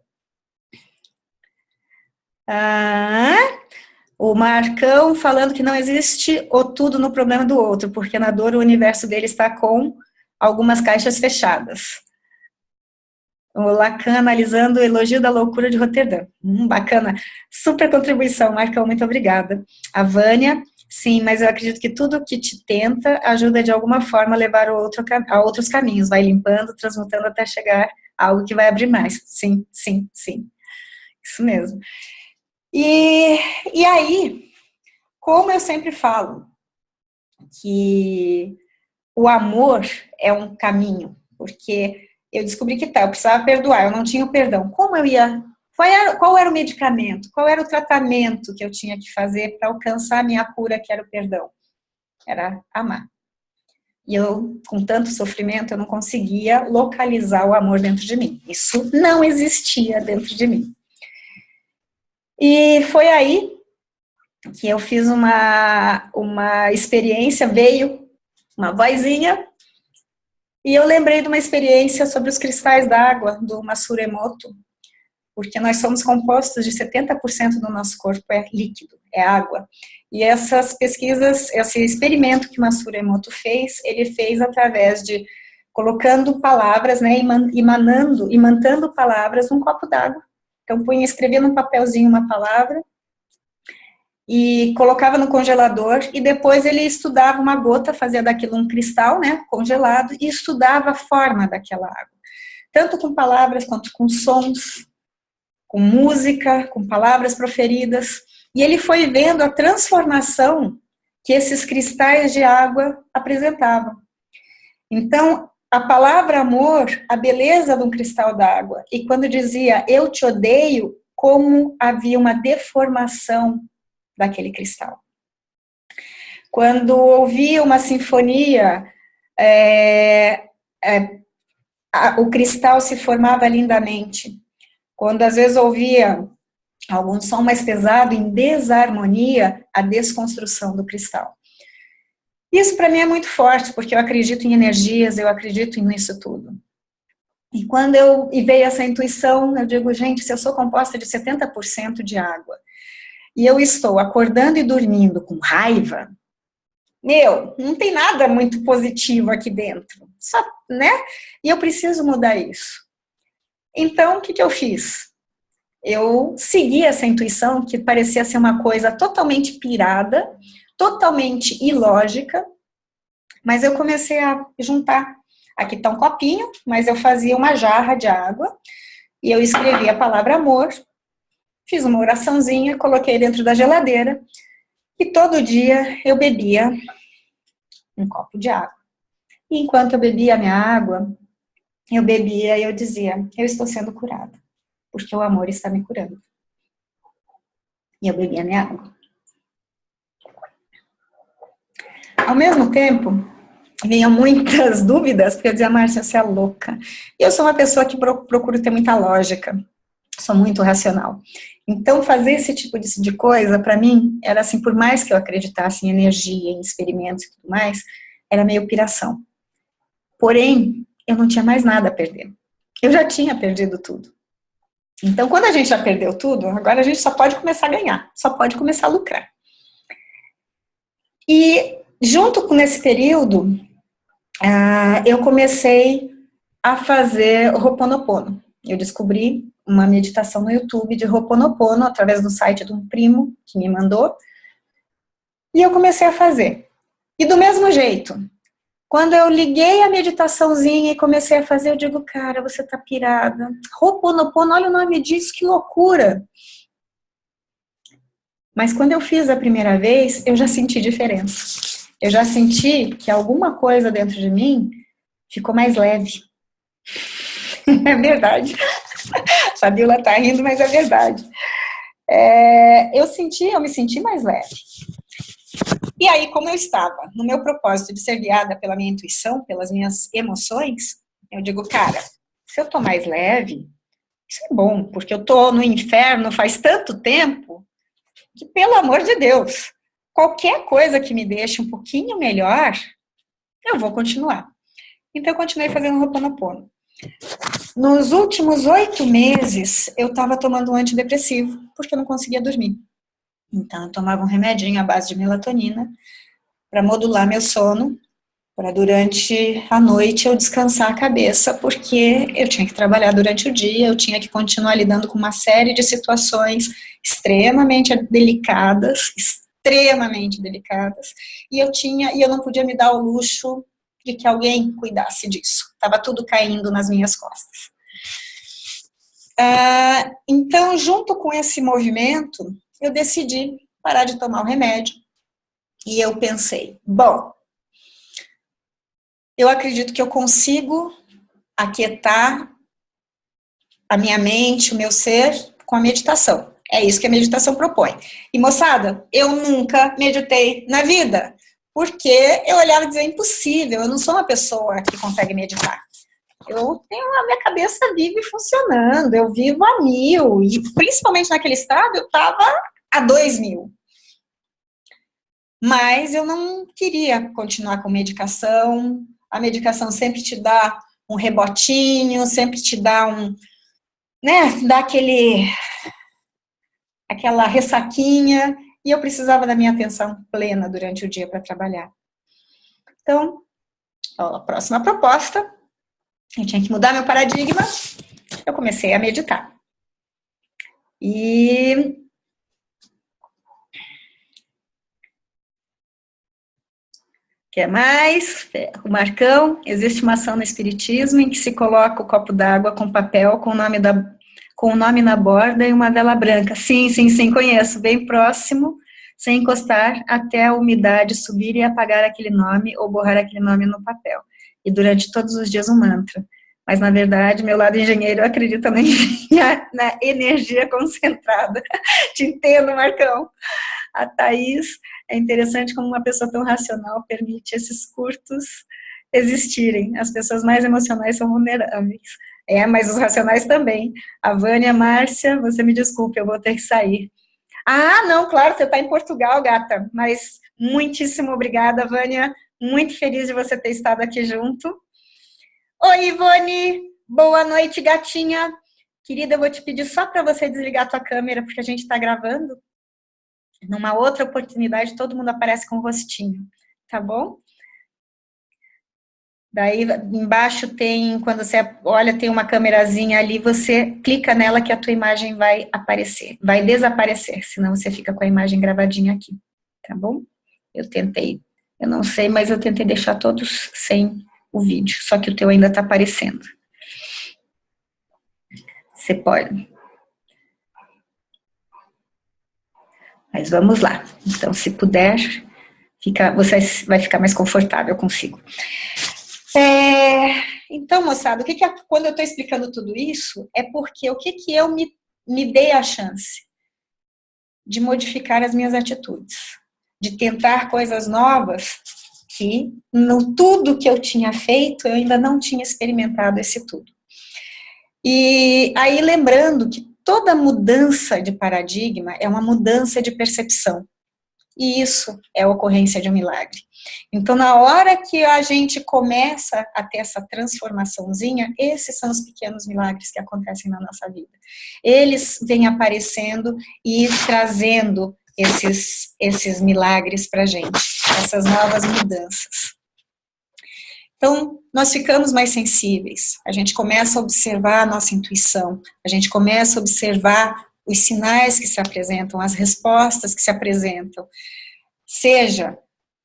S1: O Marcão falando que não existe o tudo no problema do outro, porque na dor o universo dele está com algumas caixas fechadas. O Lacan analisando o elogio da loucura de Roterdã. Bacana. Super contribuição, Marcão, muito obrigada. A Vânia, sim, mas eu acredito que tudo que te tenta ajuda de alguma forma a levar o outro a outros caminhos, vai limpando, transmutando até chegar a algo que vai abrir mais. Sim. Isso mesmo. E aí, como eu sempre falo, que o amor é um caminho, porque eu descobri que eu precisava perdoar, eu não tinha o perdão. Como eu ia... Qual era o medicamento? Qual era o tratamento que eu tinha que fazer para alcançar a minha cura, que era o perdão? Era amar. E eu, com tanto sofrimento, eu não conseguia localizar o amor dentro de mim. Isso não existia dentro de mim. E foi aí que eu fiz uma experiência, veio uma vozinha, e eu lembrei de uma experiência sobre os cristais d'água do Masaru Emoto, porque nós somos compostos de 70% do nosso corpo é líquido, é água. E essas pesquisas, esse experimento que o Masaru Emoto fez, ele fez através de colocando palavras, né, imantando palavras num copo d'água. Então, escrevia num papelzinho uma palavra e colocava no congelador, e depois ele estudava uma gota, fazia daquilo um cristal, né, congelado, e estudava a forma daquela água. Tanto com palavras, quanto com sons, com música, com palavras proferidas, e ele foi vendo a transformação que esses cristais de água apresentavam. Então, a palavra amor, a beleza de um cristal d'água. E quando dizia eu te odeio, como havia uma deformação daquele cristal. Quando ouvia uma sinfonia, o cristal se formava lindamente. Quando às vezes ouvia algum som mais pesado, em desarmonia, a desconstrução do cristal. Isso para mim é muito forte, porque eu acredito em energias, eu acredito nisso tudo. E quando veio essa intuição, eu digo, gente, se eu sou composta de 70% de água, e eu estou acordando e dormindo com raiva, não tem nada muito positivo aqui dentro, só, né? E eu preciso mudar isso. Então, o que eu fiz? Eu segui essa intuição, que parecia ser uma coisa totalmente pirada, totalmente ilógica, mas eu comecei a juntar. Aqui está um copinho, mas eu fazia uma jarra de água, e eu escrevi a palavra amor, fiz uma oraçãozinha, coloquei dentro da geladeira, e todo dia eu bebia um copo de água. E enquanto eu bebia a minha água, eu bebia e eu dizia, eu estou sendo curada, porque o amor está me curando. E eu bebia a minha água. Ao mesmo tempo, vinham muitas dúvidas, porque eu dizia, Márcia, você é louca. E eu sou uma pessoa que procuro ter muita lógica, sou muito racional. Então, fazer esse tipo de coisa, para mim, era assim, por mais que eu acreditasse em energia, em experimentos e tudo mais, era meio piração. Porém, eu não tinha mais nada a perder. Eu já tinha perdido tudo. Então, quando a gente já perdeu tudo, agora a gente só pode começar a ganhar, só pode começar a lucrar. E, junto com esse período, eu comecei a fazer o Ho'oponopono. Eu descobri uma meditação no YouTube de Ho'oponopono, através do site de um primo que me mandou, e eu comecei a fazer. E do mesmo jeito, quando eu liguei a meditaçãozinha e comecei a fazer, eu digo, cara, você tá pirada. Ho'oponopono, olha o nome disso, que loucura. Mas quando eu fiz a primeira vez, eu já senti diferença. Eu já senti que alguma coisa dentro de mim ficou mais leve. É verdade. A Fabiola tá rindo, mas é verdade. Eu me senti mais leve. E aí, como eu estava no meu propósito de ser guiada pela minha intuição, pelas minhas emoções, eu digo, cara, se eu tô mais leve, isso é bom, porque eu tô no inferno faz tanto tempo que, pelo amor de Deus, qualquer coisa que me deixe um pouquinho melhor, eu vou continuar. Então, eu continuei fazendo Ho'oponopono. Nos últimos 8 meses, eu estava tomando um antidepressivo, porque eu não conseguia dormir. Então, eu tomava um remedinho à base de melatonina para modular meu sono, para durante a noite eu descansar a cabeça, porque eu tinha que trabalhar durante o dia, eu tinha que continuar lidando com uma série de situações extremamente delicadas, e eu não podia me dar o luxo de que alguém cuidasse disso. Estava tudo caindo nas minhas costas. Então, junto com esse movimento, eu decidi parar de tomar o remédio. E eu pensei, bom, eu acredito que eu consigo aquietar a minha mente, o meu ser, com a meditação. É isso que a meditação propõe. E, moçada, eu nunca meditei na vida, porque eu olhava e dizia, impossível, eu não sou uma pessoa que consegue meditar. Eu tenho a minha cabeça vive funcionando, eu vivo a 1000, e principalmente naquele estado eu estava a 2000. Mas eu não queria continuar com medicação, a medicação sempre te dá um rebotinho, sempre te dá dá aquela ressaquinha, e eu precisava da minha atenção plena durante o dia para trabalhar. Então, a próxima proposta, eu tinha que mudar meu paradigma, eu comecei a meditar. E quer mais? O Marcão, existe uma ação no Espiritismo em que se coloca o copo d'água com papel com o nome na borda e uma vela branca. Sim, conheço, bem próximo, sem encostar até a umidade subir e apagar aquele nome ou borrar aquele nome no papel. e durante todos os dias um mantra. Mas, na verdade, meu lado engenheiro acredita na energia concentrada. Te entendo, Marcão. A Thaís, é interessante como uma pessoa tão racional permite esses curtos existirem. As pessoas mais emocionais são vulneráveis. Mas os racionais também. A Vânia, Márcia, você me desculpe, eu vou ter que sair. Ah, não, claro, você está em Portugal, gata. Mas muitíssimo obrigada, Vânia. Muito feliz de você ter estado aqui junto. Oi, Ivone. Boa noite, gatinha. Querida, eu vou te pedir só para você desligar a tua câmera, porque a gente está gravando. Numa outra oportunidade, todo mundo aparece com o rostinho, tá bom? Daí, embaixo tem, quando você olha, tem uma câmerazinha ali, você clica nela que a tua imagem vai aparecer, vai desaparecer, senão você fica com a imagem gravadinha aqui, tá bom? Eu não sei, mas eu tentei deixar todos sem o vídeo, só que o teu ainda tá aparecendo. Você pode. Mas vamos lá. Então, se puder, você vai ficar mais confortável consigo. Então, moçada, quando eu estou explicando tudo isso, é porque o que eu me dei a chance de modificar as minhas atitudes, de tentar coisas novas que no tudo que eu tinha feito, eu ainda não tinha experimentado esse tudo. E aí, lembrando que toda mudança de paradigma é uma mudança de percepção. E isso é a ocorrência de um milagre. Então, na hora que a gente começa a ter essa transformaçãozinha, esses são os pequenos milagres que acontecem na nossa vida. Eles vêm aparecendo e trazendo esses milagres para a gente, essas novas mudanças. Então, nós ficamos mais sensíveis, a gente começa a observar a nossa intuição, a gente começa a observar os sinais que se apresentam, as respostas que se apresentam. Seja,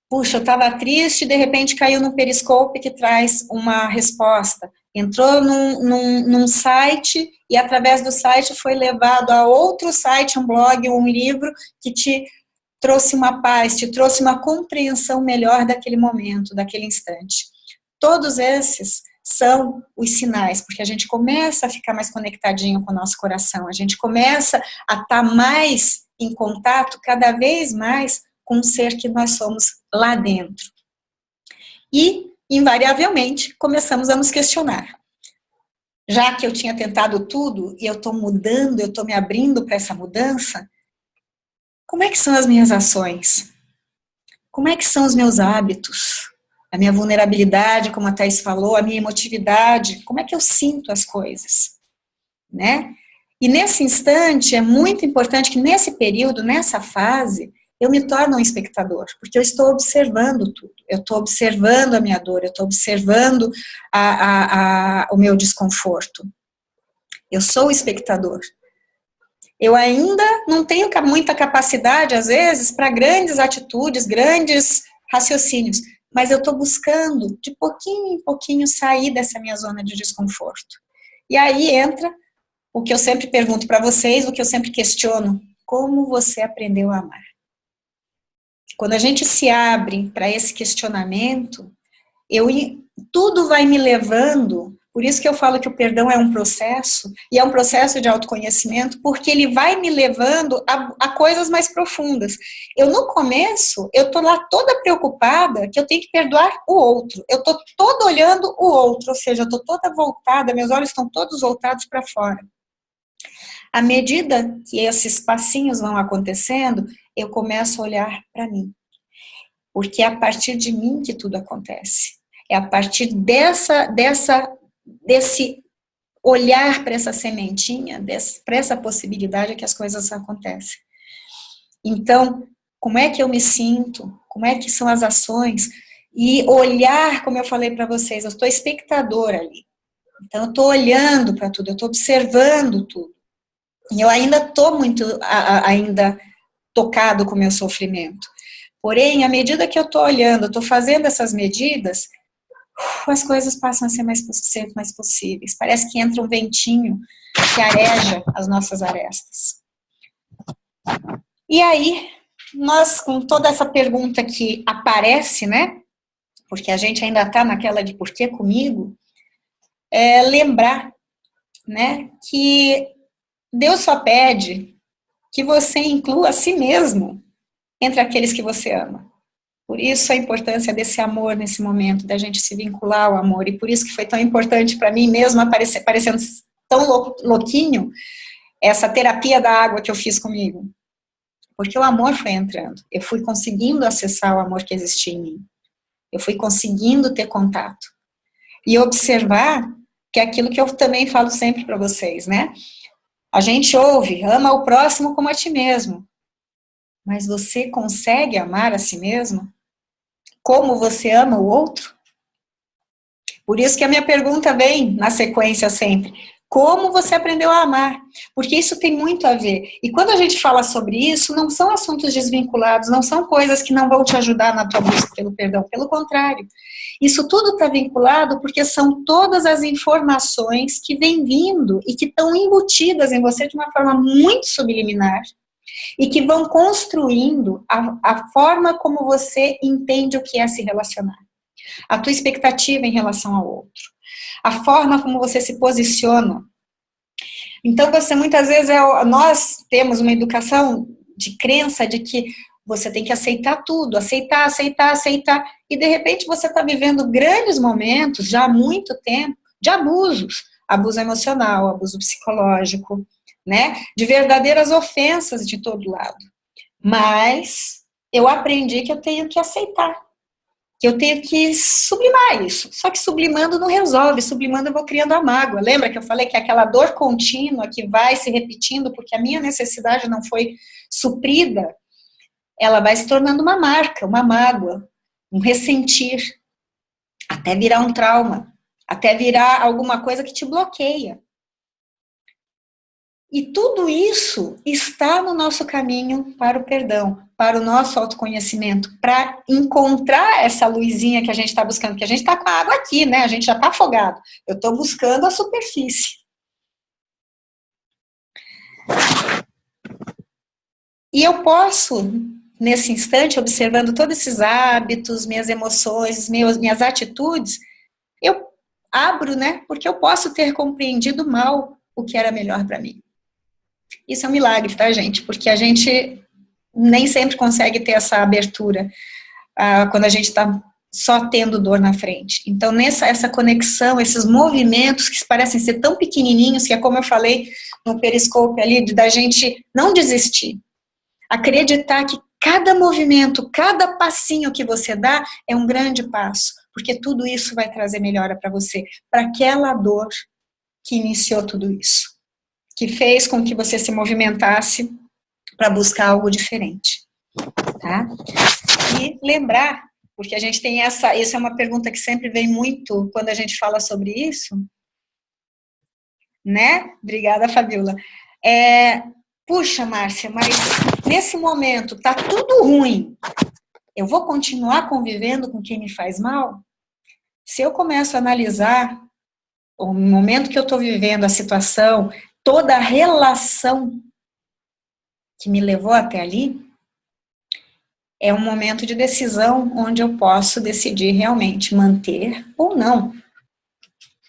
S1: puxa, eu estava triste e de repente caiu no Periscope que traz uma resposta. Entrou num site e através do site foi levado a outro site, um blog, um livro que te trouxe uma paz, te trouxe uma compreensão melhor daquele momento, daquele instante. Todos esses são os sinais, porque a gente começa a ficar mais conectadinho com o nosso coração, a gente começa a estar mais em contato, cada vez mais, com o ser que nós somos lá dentro. E, invariavelmente, começamos a nos questionar. Já que eu tinha tentado tudo, e eu estou mudando, eu estou me abrindo para essa mudança, como é que são as minhas ações? Como é que são os meus hábitos? A minha vulnerabilidade, como a Thaís falou, a minha emotividade, como é que eu sinto as coisas, né? E nesse instante, é muito importante que nesse período, nessa fase, eu me torno um espectador, porque eu estou observando tudo, eu estou observando a minha dor, eu estou observando o meu desconforto. Eu sou o espectador. Eu ainda não tenho muita capacidade, às vezes, para grandes atitudes, grandes raciocínios, mas eu estou buscando, de pouquinho em pouquinho, sair dessa minha zona de desconforto. E aí entra o que eu sempre pergunto para vocês, o que eu sempre questiono: como você aprendeu a amar? Quando a gente se abre para esse questionamento, tudo vai me levando. Por isso que eu falo que o perdão é um processo, e é um processo de autoconhecimento, porque ele vai me levando a coisas mais profundas. No começo, eu estou lá toda preocupada que eu tenho que perdoar o outro. Eu estou toda olhando o outro, ou seja, eu estou toda voltada, meus olhos estão todos voltados para fora. À medida que esses passinhos vão acontecendo, eu começo a olhar para mim. Porque é a partir de mim que tudo acontece. É a partir desse olhar para essa sementinha, para essa possibilidade que as coisas acontecem. Então, como é que eu me sinto? Como é que são as ações? E olhar, como eu falei para vocês, eu estou espectadora ali. Então, eu estou olhando para tudo, eu estou observando tudo. E eu ainda estou muito ainda tocado com o meu sofrimento. Porém, à medida que eu estou olhando, eu estou fazendo essas medidas, as coisas passam a ser mais possíveis. Parece que entra um ventinho que areja as nossas arestas. E aí, nós, com toda essa pergunta que aparece, né? porque a gente ainda está naquela de por que comigo, lembrar, né, que Deus só pede que você inclua a si mesmo entre aqueles que você ama. Por isso a importância desse amor nesse momento, da gente se vincular ao amor, e por isso que foi tão importante para mim mesmo, parecendo tão louquinho, essa terapia da água que eu fiz comigo. Porque o amor foi entrando, eu fui conseguindo acessar o amor que existia em mim, eu fui conseguindo ter contato, e observar que é aquilo que eu também falo sempre para vocês, né? A gente ouve, ama o próximo como a ti mesmo, mas você consegue amar a si mesmo? Como você ama o outro? Por isso que a minha pergunta vem na sequência sempre. Como você aprendeu a amar? Porque isso tem muito a ver. E quando a gente fala sobre isso, não são assuntos desvinculados, não são coisas que não vão te ajudar na tua busca pelo perdão. Pelo contrário. Isso tudo está vinculado porque são todas as informações que vêm vindo e que estão embutidas em você de uma forma muito subliminar e que vão construindo a forma como você entende o que é se relacionar. A tua expectativa em relação ao outro. A forma como você se posiciona. Então, você muitas vezes, nós temos uma educação de crença de que você tem que aceitar tudo, aceitar, e de repente você está vivendo grandes momentos, já há muito tempo, de abusos, abuso emocional, abuso psicológico, né, de verdadeiras ofensas de todo lado. Mas eu aprendi que eu tenho que aceitar, que eu tenho que sublimar isso. Só que sublimando não resolve, sublimando eu vou criando a mágoa. Lembra que eu falei que é aquela dor contínua que vai se repetindo porque a minha necessidade não foi suprida, ela vai se tornando uma marca, uma mágoa, um ressentir, até virar um trauma, até virar alguma coisa que te bloqueia. E tudo isso está no nosso caminho para o perdão, para o nosso autoconhecimento, para encontrar essa luzinha que a gente está buscando, porque a gente está com a água aqui, né? A gente já está afogado. Eu estou buscando a superfície. E eu posso, nesse instante, observando todos esses hábitos, minhas emoções, minhas atitudes, eu abro, né? Porque eu posso ter compreendido mal o que era melhor para mim. Isso é um milagre, tá, gente? Porque a gente nem sempre consegue ter essa abertura quando a gente está só tendo dor na frente. Então, essa conexão, esses movimentos que parecem ser tão pequenininhos, que é como eu falei no Periscope ali, da gente não desistir. Acreditar que cada movimento, cada passinho que você dá é um grande passo, porque tudo isso vai trazer melhora para você, para aquela dor que iniciou tudo isso, que fez com que você se movimentasse para buscar algo diferente, tá? E lembrar, porque a gente tem isso é uma pergunta que sempre vem muito quando a gente fala sobre isso, né? Obrigada, Fabiola. Puxa, Márcia, mas nesse momento tá tudo ruim, eu vou continuar convivendo com quem me faz mal? Se eu começo a analisar o momento que eu estou vivendo, a situação, toda a relação que me levou até ali, é um momento de decisão onde eu posso decidir realmente manter ou não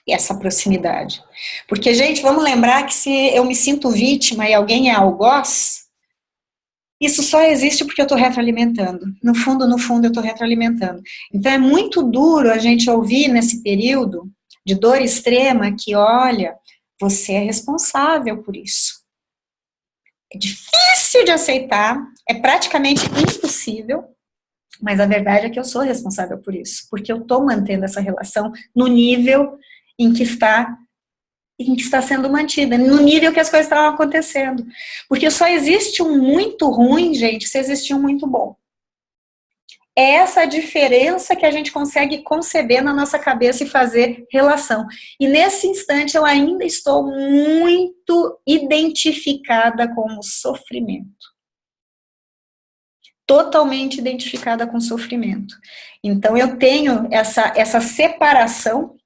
S1: essa proximidade. Porque, gente, vamos lembrar que se eu me sinto vítima e alguém é algoz, isso só existe porque eu estou retroalimentando. No fundo, eu estou retroalimentando. Então, é muito duro a gente ouvir nesse período de dor extrema que, olha, você é responsável por isso. É difícil de aceitar, é praticamente impossível, mas a verdade é que eu sou responsável por isso, porque eu estou mantendo essa relação no nível em que está sendo mantida, no nível que as coisas estavam acontecendo. Porque só existe um muito ruim, gente, se existir um muito bom. É essa a diferença que a gente consegue conceber na nossa cabeça e fazer relação. E nesse instante eu ainda estou muito identificada com o sofrimento. Totalmente identificada com o sofrimento. Então eu tenho essa separação,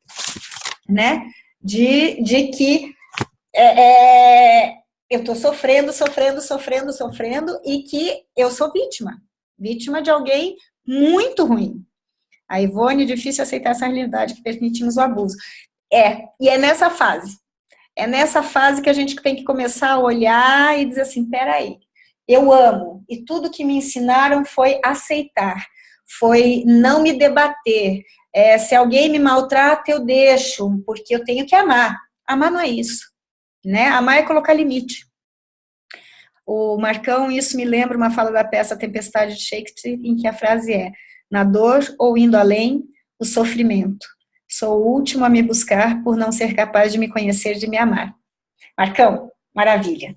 S1: né, de que eu estou sofrendo e que eu sou vítima de alguém muito ruim. A Ivone, difícil aceitar essa realidade que permitimos o abuso. E é nessa fase. É nessa fase que a gente tem que começar a olhar e dizer assim, peraí, eu amo, e tudo que me ensinaram foi aceitar, foi não me debater. Se alguém me maltrata, eu deixo, porque eu tenho que amar. Amar não é isso, né? Amar é colocar limite. O Marcão, isso me lembra uma fala da peça Tempestade de Shakespeare, em que a frase é: na dor ou indo além, o sofrimento. Sou o último a me buscar por não ser capaz de me conhecer, de me amar. Marcão, maravilha.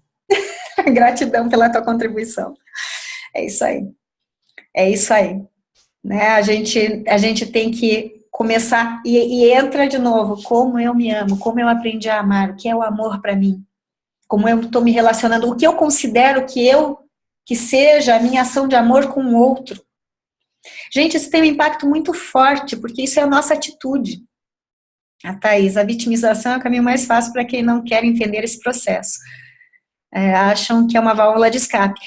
S1: Gratidão pela tua contribuição. É isso aí. É isso aí. Né? A gente tem que começar e entra de novo, como eu me amo, como eu aprendi a amar, o que é o amor para mim, como eu estou me relacionando, o que eu considero que seja a minha ação de amor com o outro. Gente, isso tem um impacto muito forte, porque isso é a nossa atitude. A Thaís, a vitimização é o caminho mais fácil para quem não quer entender esse processo. Acham que é uma válvula de escape.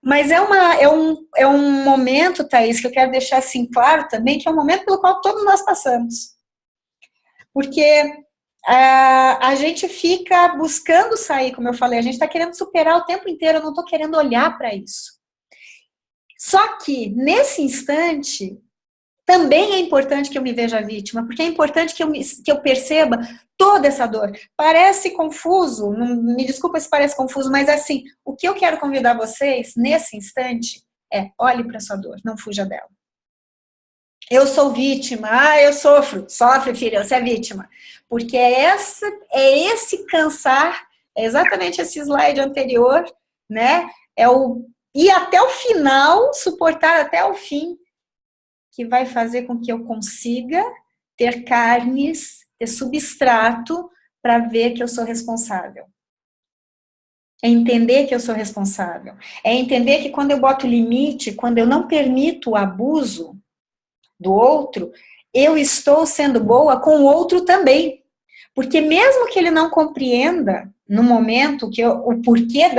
S1: Mas é um momento, Thaís, que eu quero deixar assim claro também, que é um momento pelo qual todos nós passamos. Porque a gente fica buscando sair, como eu falei, a gente está querendo superar o tempo inteiro, eu não estou querendo olhar para isso. Só que, nesse instante, também é importante que eu me veja vítima, porque é importante que eu perceba toda essa dor. Parece confuso, me desculpa se parece confuso, mas assim, o que eu quero convidar vocês, nesse instante, olhe para sua dor, não fuja dela. Eu sou vítima, eu sofro. Sofre, filha, você é vítima. Porque é esse cansar, é exatamente esse slide anterior, né? Ir até o final, suportar até o fim, que vai fazer com que eu consiga ter carnes, ter substrato para ver que eu sou responsável. É entender que eu sou responsável. É entender que quando eu boto limite, quando eu não permito o abuso do outro, eu estou sendo boa com o outro também. Porque mesmo que ele não compreenda no momento o porquê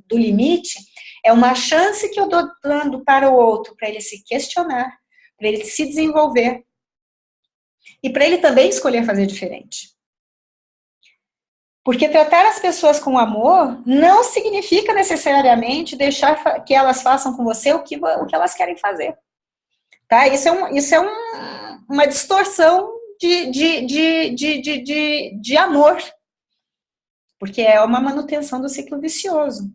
S1: do limite, é uma chance que eu dou dando para o outro, para ele se questionar, para ele se desenvolver e para ele também escolher fazer diferente. Porque tratar as pessoas com amor não significa necessariamente deixar que elas façam com você o que elas querem fazer. Tá? Isso é uma distorção de amor, porque é uma manutenção do ciclo vicioso.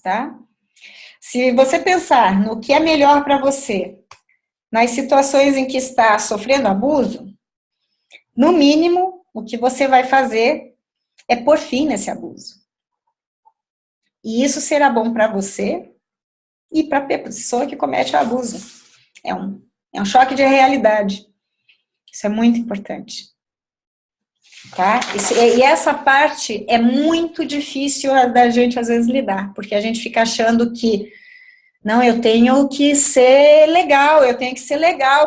S1: Tá? Se você pensar no que é melhor para você, nas situações em que está sofrendo abuso, no mínimo, o que você vai fazer é pôr fim nesse abuso. E isso será bom para você e para a pessoa que comete o abuso. É um choque de realidade. Isso é muito importante. Tá? E essa parte é muito difícil da gente, às vezes, lidar, porque a gente fica achando que não, eu tenho que ser legal,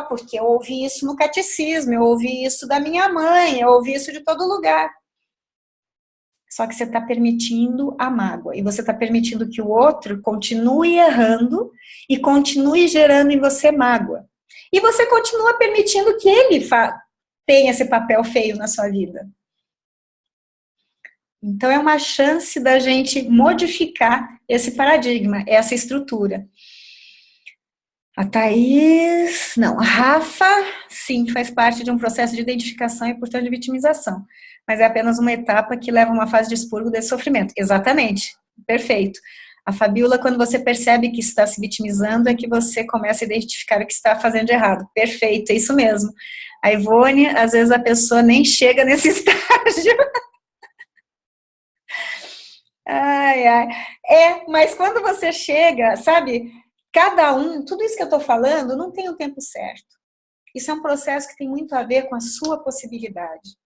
S1: porque eu ouvi isso no catecismo, eu ouvi isso da minha mãe, eu ouvi isso de todo lugar. Só que você está permitindo a mágoa, e você está permitindo que o outro continue errando e continue gerando em você mágoa. E você continua permitindo que ele tenha esse papel feio na sua vida. Então, é uma chance da gente modificar esse paradigma, essa estrutura. A Thaís, não, a Rafa, sim, faz parte de um processo de identificação e, portanto, de vitimização. Mas é apenas uma etapa que leva a uma fase de expurgo desse sofrimento. Exatamente, perfeito. A Fabiola, quando você percebe que está se vitimizando, é que você começa a identificar o que está fazendo de errado. Perfeito, é isso mesmo. A Ivone, às vezes a pessoa nem chega nesse estágio. Ai, ai. Mas quando você chega, sabe, cada um, tudo isso que eu estou falando, não tem o tempo certo. Isso é um processo que tem muito a ver com a sua possibilidade.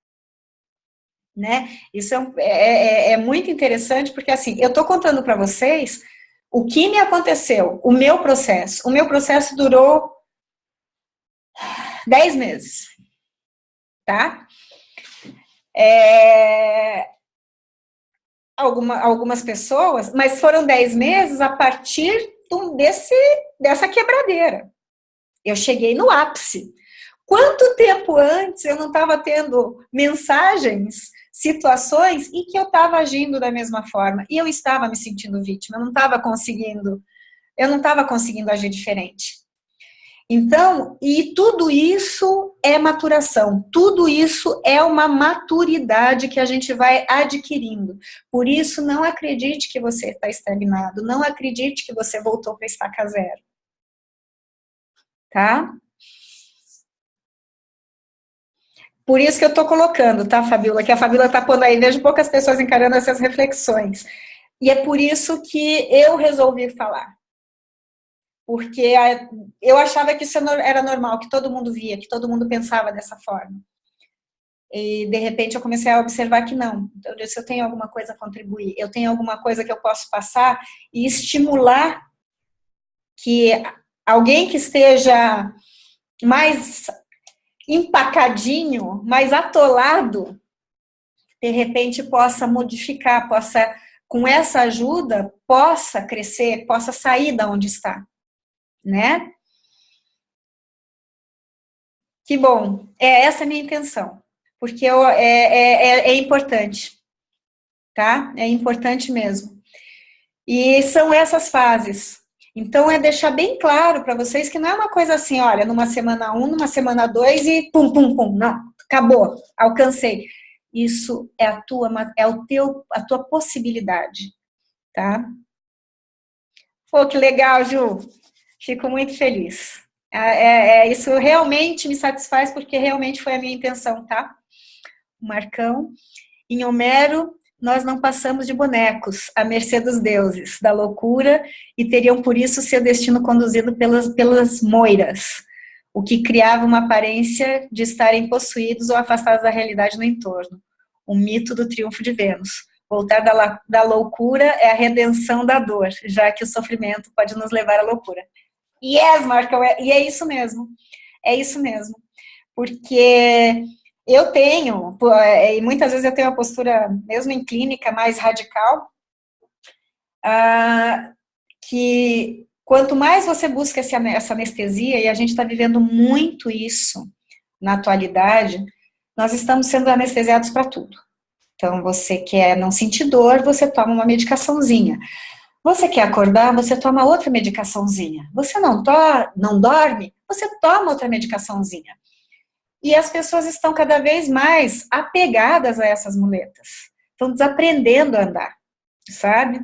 S1: Né? Isso é muito interessante, porque assim, eu estou contando para vocês o que me aconteceu, o meu processo. O meu processo durou 10 meses. Tá? Algumas pessoas, mas foram 10 meses a partir dessa quebradeira. Eu cheguei no ápice. Quanto tempo antes eu não estava tendo mensagens, situações em que eu estava agindo da mesma forma e eu estava me sentindo vítima, eu não estava conseguindo agir diferente. Então, e tudo isso é maturação, tudo isso é uma maturidade que a gente vai adquirindo. Por isso, não acredite que você está estagnado, não acredite que você voltou para estaca zero. Tá? Por isso que eu estou colocando, tá, Fabíola? Que a Fabíola está pondo aí, vejo poucas pessoas encarando essas reflexões. E é por isso que eu resolvi falar. Porque eu achava que isso era normal, que todo mundo via, que todo mundo pensava dessa forma. E, de repente, eu comecei a observar que não. Então, eu disse, eu tenho alguma coisa a contribuir, eu tenho alguma coisa que eu posso passar e estimular que alguém que esteja mais empacadinho, mais atolado, de repente possa modificar, possa, com essa ajuda, possa crescer, possa sair da onde está, né? Que bom, essa a minha intenção, porque é importante, tá? É importante mesmo. E são essas fases. Então, é deixar bem claro para vocês que não é uma coisa assim, olha, numa semana 1, numa semana 2 e pum, pum, pum. Não, acabou, alcancei. Isso é a tua possibilidade, tá? Pô, que legal, Ju. Fico muito feliz. Isso realmente me satisfaz, porque realmente foi a minha intenção, tá? Marcão, em Homero, nós não passamos de bonecos, à mercê dos deuses, da loucura, e teriam por isso seu destino conduzido pelas moiras, o que criava uma aparência de estarem possuídos ou afastados da realidade no entorno. O mito do triunfo de Vênus. Voltar da loucura é a redenção da dor, já que o sofrimento pode nos levar à loucura. Yes, Marcão, e é isso mesmo. É isso mesmo. Porque eu tenho, e muitas vezes eu tenho uma postura, mesmo em clínica, mais radical, que quanto mais você busca essa anestesia, e a gente está vivendo muito isso na atualidade, nós estamos sendo anestesiados para tudo. Então, você quer não sentir dor, você toma uma medicaçãozinha. Você quer acordar, você toma outra medicaçãozinha. Você não dorme, você toma outra medicaçãozinha. E as pessoas estão cada vez mais apegadas a essas muletas. Estão desaprendendo a andar, sabe?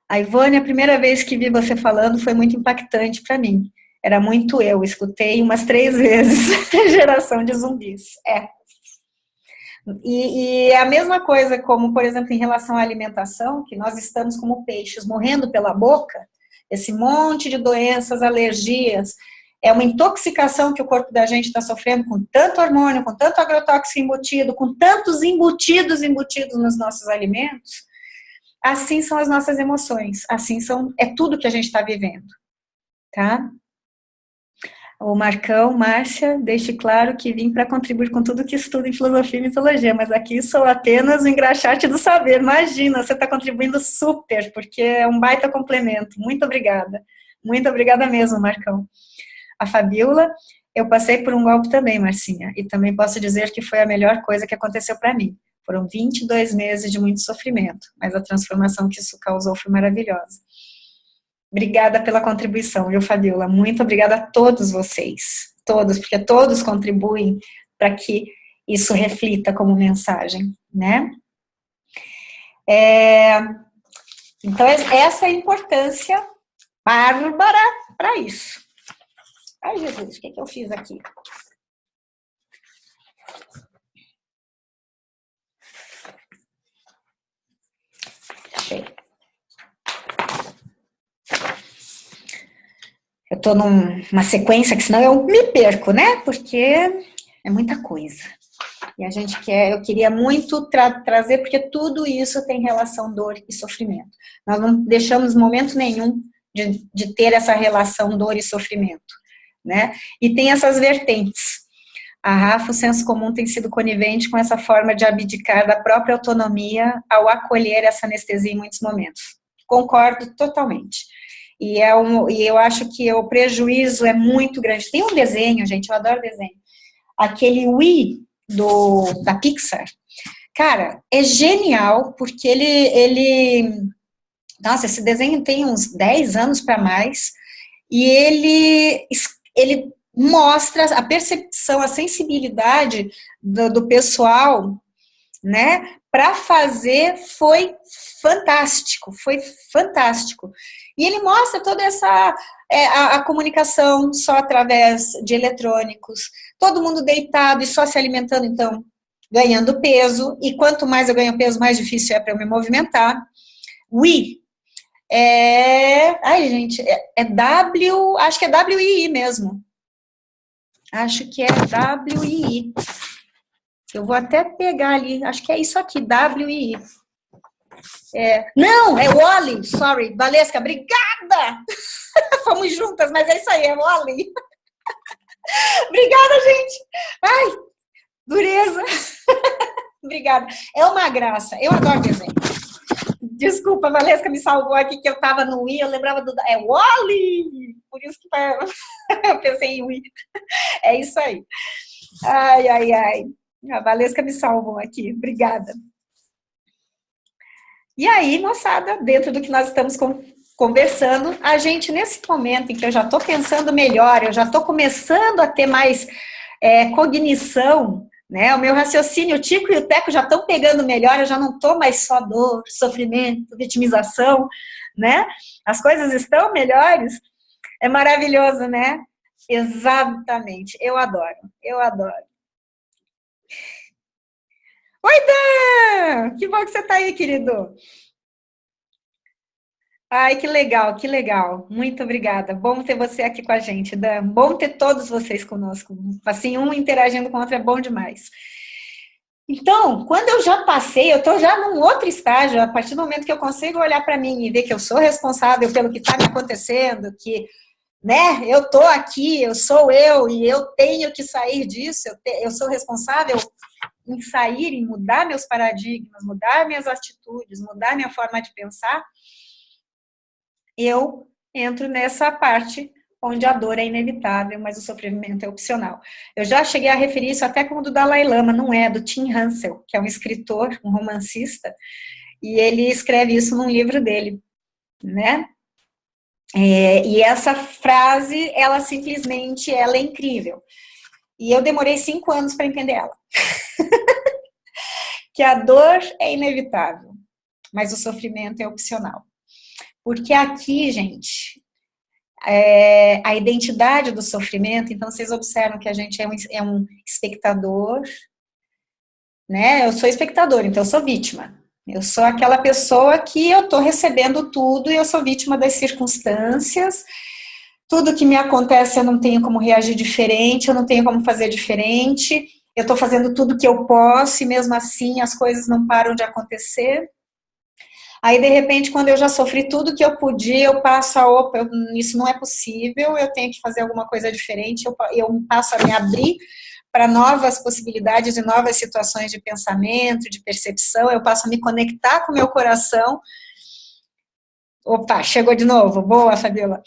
S1: A Ivone, a primeira vez que vi você falando foi muito impactante para mim. Era muito eu, escutei umas 3 vezes Geração de Zumbis. E a mesma coisa como, por exemplo, em relação à alimentação, que nós estamos como peixes morrendo pela boca, esse monte de doenças, alergias, é uma intoxicação que o corpo da gente está sofrendo com tanto hormônio, com tanto agrotóxico embutido, com tantos embutidos nos nossos alimentos. Assim são as nossas emoções, assim é tudo que a gente está vivendo, tá? O Marcão, Márcia, deixe claro que vim para contribuir com tudo que estudo em filosofia e mitologia, mas aqui sou apenas o engraxate do saber. Imagina, você está contribuindo super, porque é um baita complemento. Muito obrigada mesmo, Marcão. A Fabíola, eu passei por um golpe também, Marcinha, e também posso dizer que foi a melhor coisa que aconteceu para mim. Foram 22 meses de muito sofrimento, mas a transformação que isso causou foi maravilhosa. Obrigada pela contribuição, viu, Fabíola? Muito obrigada a todos vocês, todos, porque todos contribuem para que isso reflita como mensagem, né? Então, essa é a importância bárbara para isso. Ai, Jesus, o que eu fiz aqui? Achei. Eu tô numa sequência que senão eu me perco, né? Porque é muita coisa. E eu queria muito trazer, porque tudo isso tem relação dor e sofrimento. Nós não deixamos momento nenhum de ter essa relação dor e sofrimento, né? E tem essas vertentes. A Rafa, o senso comum tem sido conivente com essa forma de abdicar da própria autonomia ao acolher essa anestesia em muitos momentos. Concordo totalmente. E eu acho que o prejuízo é muito grande. Tem um desenho, gente, eu adoro desenho. Aquele Wii da Pixar. Cara, é genial, porque nossa, esse desenho tem uns 10 anos para mais, e ele mostra a percepção, a sensibilidade do pessoal, né, para fazer, foi fantástico, foi fantástico. E ele mostra toda essa, a comunicação só através de eletrônicos, todo mundo deitado e só se alimentando, então, ganhando peso, e quanto mais eu ganho peso, mais difícil é para eu me movimentar. Ai, gente, acho que é WII mesmo. Acho que é WII. Eu vou até pegar ali, acho que é isso aqui, WII. Não, é Wall-E, sorry, Valesca, obrigada! Fomos juntas, mas é isso aí, é Wall-E. Obrigada, gente! Ai, dureza! Obrigada. É uma graça, eu adoro desenho. Desculpa, a Valesca me salvou aqui, que eu tava no Wii, eu lembrava do... É Wall-E! Por isso que eu pensei em Wii. É isso aí. Ai, ai, ai. A Valesca me salvou aqui, obrigada. E aí, moçada, dentro do que nós estamos conversando, a gente, nesse momento em que eu já estou pensando melhor, eu já estou começando a ter mais cognição, né? O meu raciocínio, o Tico e o Teco já estão pegando melhor, eu já não estou mais só dor, sofrimento, vitimização, né? As coisas estão melhores, é maravilhoso, né? Exatamente, eu adoro, eu adoro. Oi, Dan! Que bom que você está aí, querido. Ai, que legal, que legal. Muito obrigada. Bom ter você aqui com a gente, Dan. Bom ter todos vocês conosco. Assim, um interagindo com o outro é bom demais. Então, quando eu já passei, eu estou já num outro estágio, a partir do momento que eu consigo olhar para mim e ver que eu sou responsável pelo que está me acontecendo, que, né, eu estou aqui, eu sou eu, e eu tenho que sair disso, eu sou responsável em sair, em mudar meus paradigmas, mudar minhas atitudes, mudar minha forma de pensar, eu entro nessa parte onde a dor é inevitável, mas o sofrimento é opcional. Eu já cheguei a referir isso até como do Dalai Lama, não é? Do Tim Hansel, que é um escritor, um romancista, e ele escreve isso num livro dele, né? E essa frase, ela simplesmente, ela é incrível. E eu demorei 5 anos para entender ela. Que a dor é inevitável, mas o sofrimento é opcional. Porque aqui, gente, a identidade do sofrimento, então vocês observam que a gente é um espectador, né? Eu sou espectador, então eu sou vítima. Eu sou aquela pessoa que eu estou recebendo tudo e eu sou vítima das circunstâncias. Tudo que me acontece eu não tenho como reagir diferente, eu não tenho como fazer diferente. Eu estou fazendo tudo que eu posso e mesmo assim as coisas não param de acontecer. Aí, de repente, quando eu já sofri tudo que eu podia, eu passo isso não é possível, eu tenho que fazer alguma coisa diferente, eu passo a me abrir para novas possibilidades e novas situações de pensamento, de percepção, eu passo a me conectar com o meu coração. Opa, chegou de novo. Boa, Fabiola.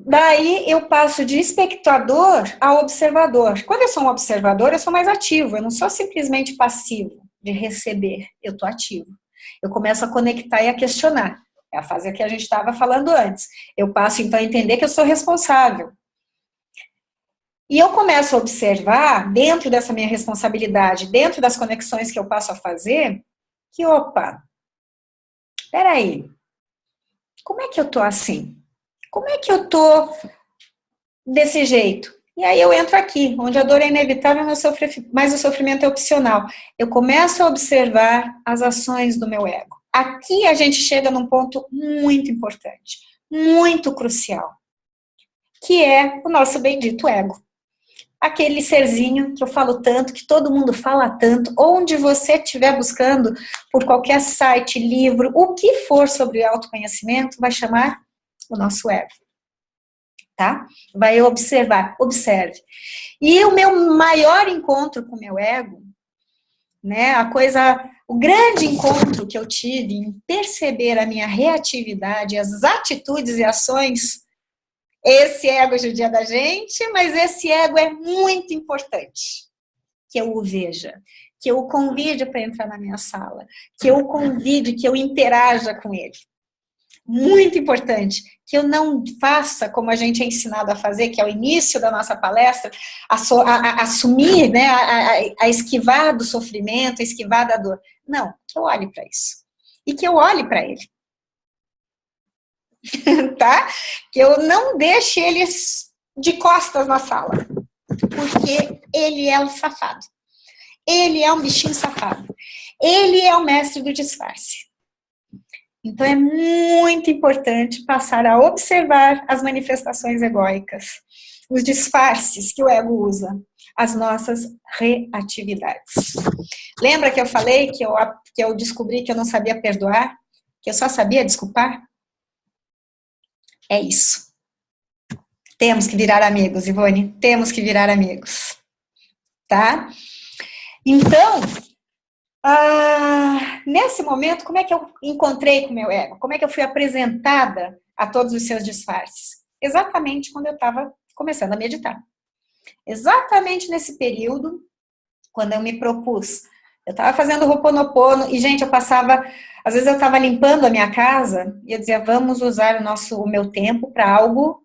S1: Daí eu passo de espectador a observador. Quando eu sou um observador, eu sou mais ativo, eu não sou simplesmente passivo de receber, eu estou ativo. Eu começo a conectar e a questionar. É a fase que a gente estava falando antes. Eu passo então a entender que eu sou responsável. E eu começo a observar, dentro dessa minha responsabilidade, dentro das conexões que eu passo a fazer, que, opa, peraí, como é que eu estou assim? Como é que eu estou desse jeito? E aí eu entro aqui, onde a dor é inevitável, mas o sofrimento é opcional. Eu começo a observar as ações do meu ego. Aqui a gente chega num ponto muito importante, muito crucial, que é o nosso bendito ego. Aquele serzinho que eu falo tanto, que todo mundo fala tanto, onde você estiver buscando, por qualquer site, livro, o que for sobre autoconhecimento, vai chamar o nosso ego. tá? Vai observar, observe. E o meu maior encontro com o meu ego, né, o grande encontro que eu tive em perceber a minha reatividade, as atitudes e ações, esse ego judia da gente, mas esse ego é muito importante que eu o veja, que eu o convide para entrar na minha sala, que eu o convide, que eu interaja com ele. Muito importante, que eu não faça como a gente é ensinado a fazer, que é o início da nossa palestra, assumir, né, a esquivar do sofrimento, a esquivar da dor. Não, que eu olhe para isso. E que eu olhe para ele. Tá? Que eu não deixe ele de costas na sala. Porque ele é um safado. Ele é um bichinho safado. Ele é o mestre do disfarce. Então, é muito importante passar a observar as manifestações egóicas, os disfarces que o ego usa, as nossas reatividades. Lembra que eu falei que eu descobri que eu não sabia perdoar? Que eu só sabia desculpar? É isso. Temos que virar amigos, Ivone. Temos que virar amigos. Tá? Então, nesse momento, como é que eu encontrei com o meu ego? Como é que eu fui apresentada a todos os seus disfarces? Exatamente quando eu estava começando a meditar. Exatamente nesse período, quando eu me propus. Eu estava fazendo Ho'oponopono e, gente, às vezes eu estava limpando a minha casa e eu dizia, vamos usar o meu tempo para algo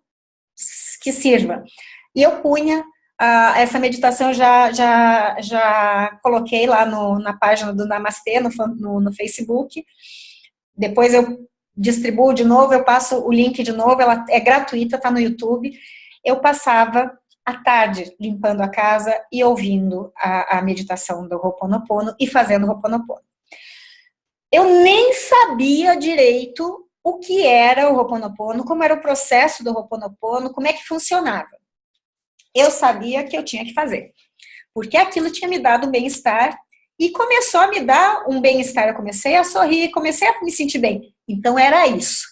S1: que sirva. E eu punha essa meditação, eu já coloquei lá na página do Namastê, no Facebook. Depois eu distribuo de novo, eu passo o link de novo, ela é gratuita, está no YouTube. Eu passava à tarde limpando a casa e ouvindo a meditação do Ho'oponopono e fazendo Ho'oponopono. Eu nem sabia direito o que era o Ho'oponopono, como era o processo do Ho'oponopono, como é que funcionava. Eu sabia que eu tinha que fazer, porque aquilo tinha me dado um bem-estar e começou a me dar um bem-estar. Eu comecei a sorrir, comecei a me sentir bem. Então era isso.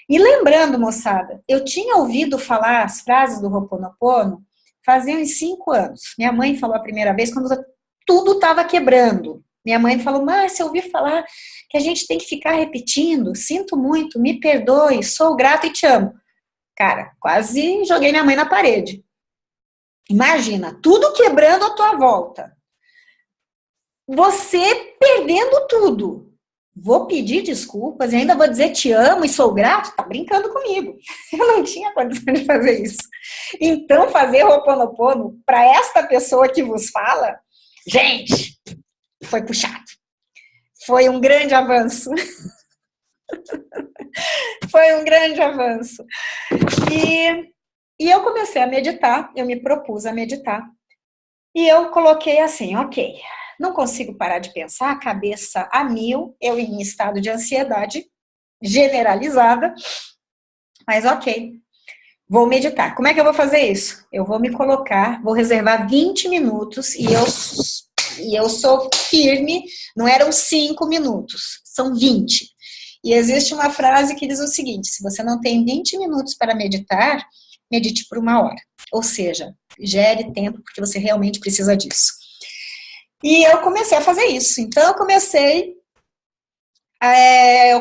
S1: E lembrando, moçada, eu tinha ouvido falar as frases do Ho'oponopono fazia uns 5 anos. Minha mãe falou a primeira vez quando tudo estava quebrando. Minha mãe falou, Márcia, eu ouvi falar que a gente tem que ficar repetindo, sinto muito, me perdoe, sou grata e te amo. Cara, quase joguei minha mãe na parede. Imagina, tudo quebrando à tua volta. Você perdendo tudo. Vou pedir desculpas e ainda vou dizer te amo e sou grato? Tá brincando comigo. Eu não tinha condição de fazer isso. Então, fazer Ho'oponopono para esta pessoa que vos fala, gente, foi puxado. Foi um grande avanço. Foi um grande avanço. E eu comecei a meditar, eu me propus a meditar. E eu coloquei assim, ok, não consigo parar de pensar, cabeça a mil, eu em estado de ansiedade generalizada, mas ok, vou meditar. Como é que eu vou fazer isso? Eu vou me colocar, vou reservar 20 minutos e eu sou firme, não eram 5 minutos, são 20. E existe uma frase que diz o seguinte, se você não tem 20 minutos para meditar, medite por 1 hora. Ou seja, gere tempo porque você realmente precisa disso. E eu comecei a fazer isso. Então, eu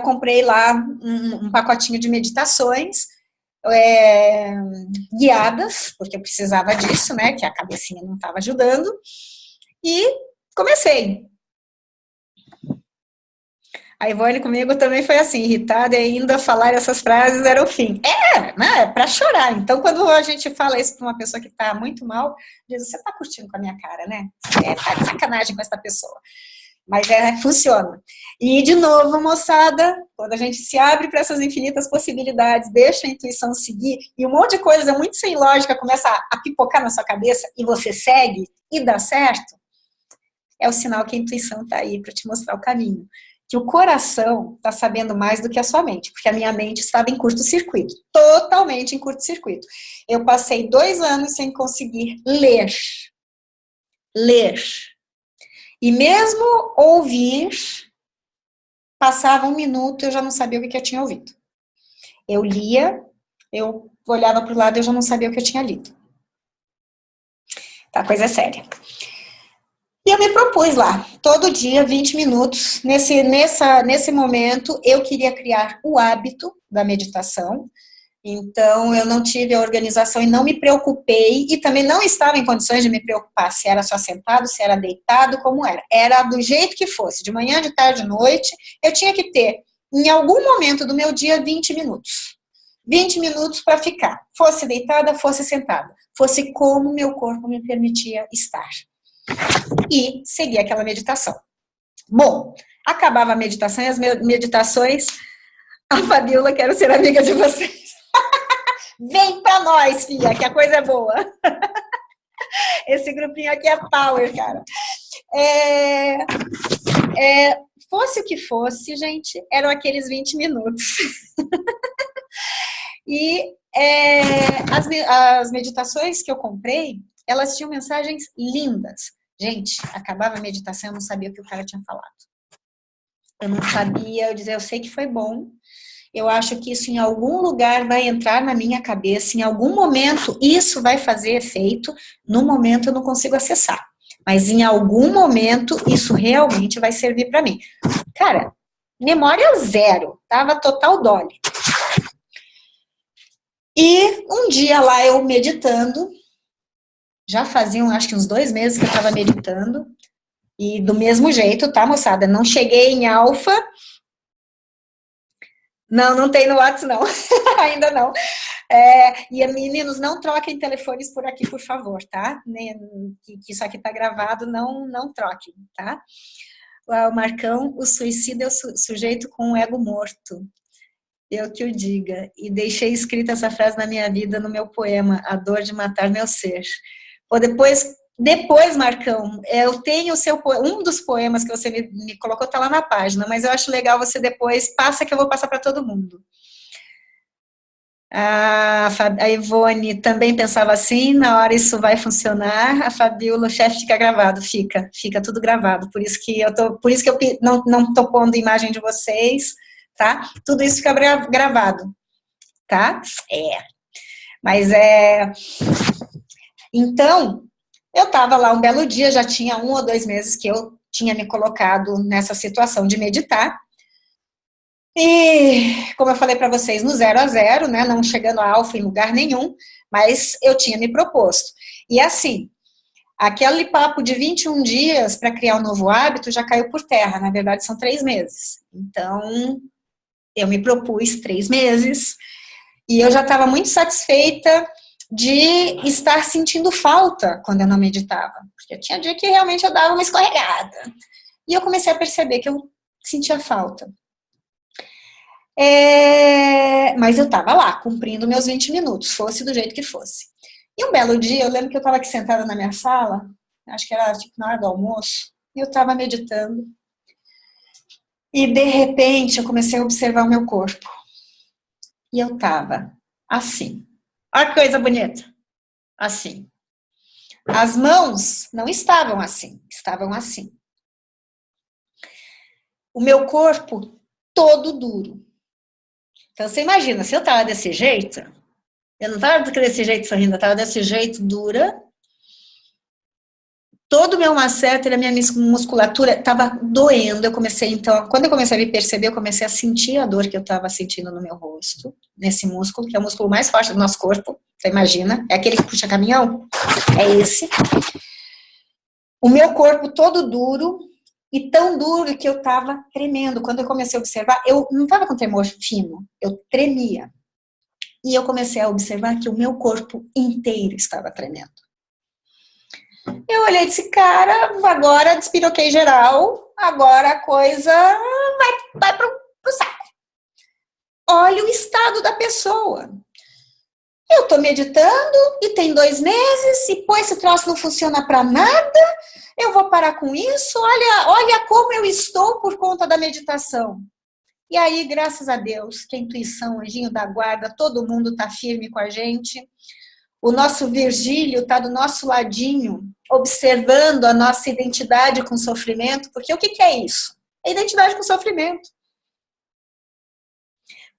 S1: comprei lá um pacotinho de meditações guiadas, porque eu precisava disso, né, que a cabecinha não estava ajudando. E comecei. A Ivone comigo também foi assim, irritada, e ainda falar essas frases era o fim. Né, para chorar. Então, quando a gente fala isso para uma pessoa que está muito mal, diz, você está curtindo com a minha cara, né? Você está de sacanagem com essa pessoa. Mas funciona. E, de novo, moçada, quando a gente se abre para essas infinitas possibilidades, deixa a intuição seguir, e um monte de coisa muito sem lógica começa a pipocar na sua cabeça, e você segue, e dá certo, é o sinal que a intuição está aí para te mostrar o caminho. Que o coração está sabendo mais do que a sua mente, porque a minha mente estava em curto-circuito, totalmente em curto-circuito. Eu passei 2 anos sem conseguir ler. E mesmo ouvir, passava 1 minuto, eu já não sabia o que eu tinha ouvido. Eu lia, eu olhava para o lado e eu já não sabia o que eu tinha lido. Tá, coisa séria. E eu me propus lá, todo dia, 20 minutos. Nesse momento, eu queria criar o hábito da meditação. Então, eu não tive a organização e não me preocupei, e também não estava em condições de me preocupar se era só sentado, se era deitado, como era. Era do jeito que fosse, de manhã, de tarde, de noite, eu tinha que ter, em algum momento do meu dia, 20 minutos. 20 minutos para ficar, fosse deitada, fosse sentada, fosse como meu corpo me permitia estar. E seguir aquela meditação. Bom, acabava a meditação e as meditações, a Fabiola, quero ser amiga de vocês. Vem pra nós, filha, que a coisa é boa. Esse grupinho aqui é power, cara. Fosse o que fosse, gente, eram aqueles 20 minutos. E as meditações que eu comprei, elas tinham mensagens lindas. Gente, acabava a meditação, eu não sabia o que o cara tinha falado. Eu não sabia, eu dizia, eu sei que foi bom, eu acho que isso em algum lugar vai entrar na minha cabeça, em algum momento isso vai fazer efeito, no momento eu não consigo acessar, mas em algum momento isso realmente vai servir para mim. Cara, memória zero, tava total dole. E um dia lá eu meditando, já faziam acho que uns 2 meses que eu tava meditando, e do mesmo jeito, tá, moçada? Não cheguei em alfa. Não tem no WhatsApp, não. Ainda não. E meninos, não troquem telefones por aqui, por favor, tá? Que isso aqui tá gravado, não troquem, tá? O Marcão, o suicida é o sujeito com o ego morto. Eu que o diga. E deixei escrita essa frase na minha vida, no meu poema, A Dor de Matar Meu Ser. Ou depois, Marcão, eu tenho um dos poemas que você me colocou, tá lá na página, mas eu acho legal você depois, passa que eu vou passar para todo mundo. A Ivone também pensava assim, na hora isso vai funcionar. A Fabiola, o chefe, fica gravado, fica tudo gravado, por isso que eu não tô pondo imagem de vocês, tá? Tudo isso fica gravado, tá? Mas então, eu estava lá um belo dia, já tinha 1 ou 2 meses que eu tinha me colocado nessa situação de meditar. E, como eu falei para vocês, no 0 a 0, né, não chegando a alfa em lugar nenhum, mas eu tinha me proposto. E assim, aquele papo de 21 dias para criar um novo hábito já caiu por terra, na verdade são 3 meses. Então, eu me propus 3 meses e eu já estava muito satisfeita de estar sentindo falta quando eu não meditava. Porque tinha dia que realmente eu dava uma escorregada. E eu comecei a perceber que eu sentia falta. Mas eu estava lá, cumprindo meus 20 minutos, fosse do jeito que fosse. E um belo dia, eu lembro que eu estava aqui sentada na minha sala, acho que era tipo na hora do almoço, e eu estava meditando. E de repente eu comecei a observar o meu corpo. E eu estava assim. Olha que coisa bonita. Assim. As mãos não estavam assim, estavam assim. O meu corpo todo duro. Então você imagina, se eu estava desse jeito, eu não estava desse jeito sorrindo, eu estava desse jeito dura, todo o meu masseter, a minha musculatura estava doendo. Eu comecei, então, quando eu comecei a me perceber, eu comecei a sentir a dor que eu estava sentindo no meu rosto, nesse músculo, que é o músculo mais forte do nosso corpo, você imagina, é aquele que puxa caminhão, é esse. O meu corpo todo duro, e tão duro que eu estava tremendo. Quando eu comecei a observar, eu não estava com tremor fino, eu tremia. E eu comecei a observar que o meu corpo inteiro estava tremendo. Eu olhei e disse, cara, agora despiroquei geral, agora a coisa vai pro saco. Olha o estado da pessoa. Eu tô meditando e tem 2 meses, e pô, esse troço não funciona para nada, eu vou parar com isso, olha como eu estou por conta da meditação. E aí, graças a Deus, que a intuição, anjinho da guarda, todo mundo tá firme com a gente. O nosso Virgílio está do nosso ladinho, observando a nossa identidade com sofrimento, porque o que é isso? É identidade com sofrimento.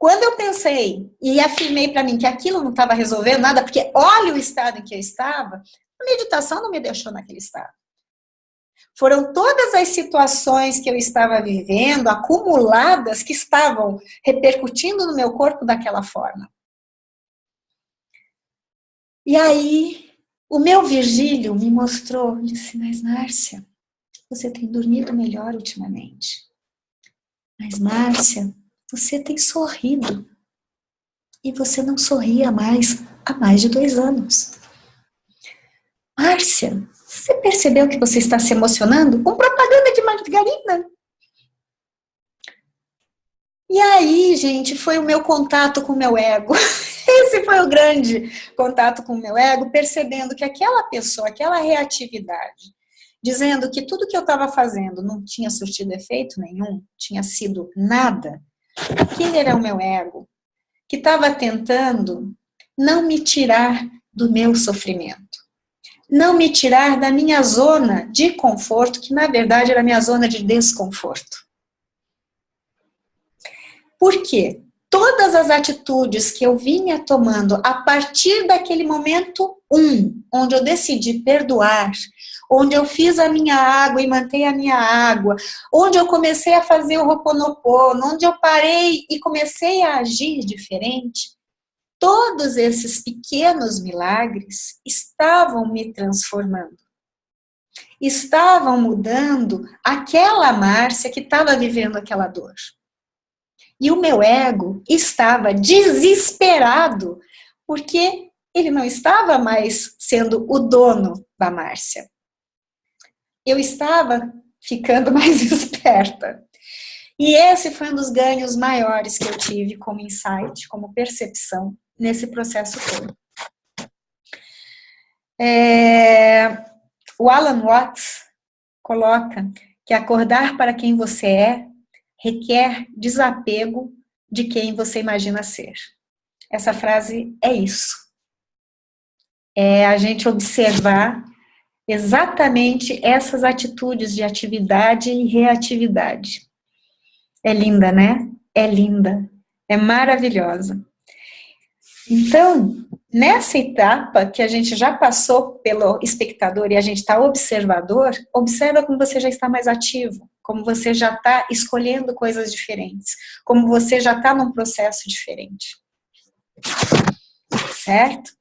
S1: Quando eu pensei e afirmei para mim que aquilo não estava resolvendo nada, porque olha o estado em que eu estava, a meditação não me deixou naquele estado. Foram todas as situações que eu estava vivendo, acumuladas, que estavam repercutindo no meu corpo daquela forma. E aí, o meu Virgílio me mostrou, disse, mas Márcia, você tem dormido melhor ultimamente. Mas Márcia, você tem sorrido. E você não sorria mais há mais de 2 anos. Márcia, você percebeu que você está se emocionando com propaganda de margarina? E aí, gente, foi o meu contato com o meu ego. Esse foi o grande contato com o meu ego, percebendo que aquela pessoa, aquela reatividade, dizendo que tudo que eu estava fazendo não tinha surtido efeito nenhum, tinha sido nada, aquele era o meu ego, que estava tentando não me tirar do meu sofrimento, não me tirar da minha zona de conforto, que na verdade era a minha zona de desconforto. Por quê? Todas as atitudes que eu vinha tomando a partir daquele momento onde eu decidi perdoar, onde eu fiz a minha água e mantei a minha água, onde eu comecei a fazer o Ho'oponopono, onde eu parei e comecei a agir diferente, todos esses pequenos milagres estavam me transformando. Estavam mudando aquela Márcia que estava vivendo aquela dor. E o meu ego estava desesperado, porque ele não estava mais sendo o dono da Márcia. Eu estava ficando mais esperta. E esse foi um dos ganhos maiores que eu tive como insight, como percepção, nesse processo todo. O Alan Watts coloca que acordar para quem você é requer desapego de quem você imagina ser. Essa frase é isso. É a gente observar exatamente essas atitudes de atividade e reatividade. É linda, né? É linda. É maravilhosa. Então, nessa etapa que a gente já passou pelo espectador e a gente está observador, observa como você já está mais ativo, como você já está escolhendo coisas diferentes, como você já está num processo diferente. Certo?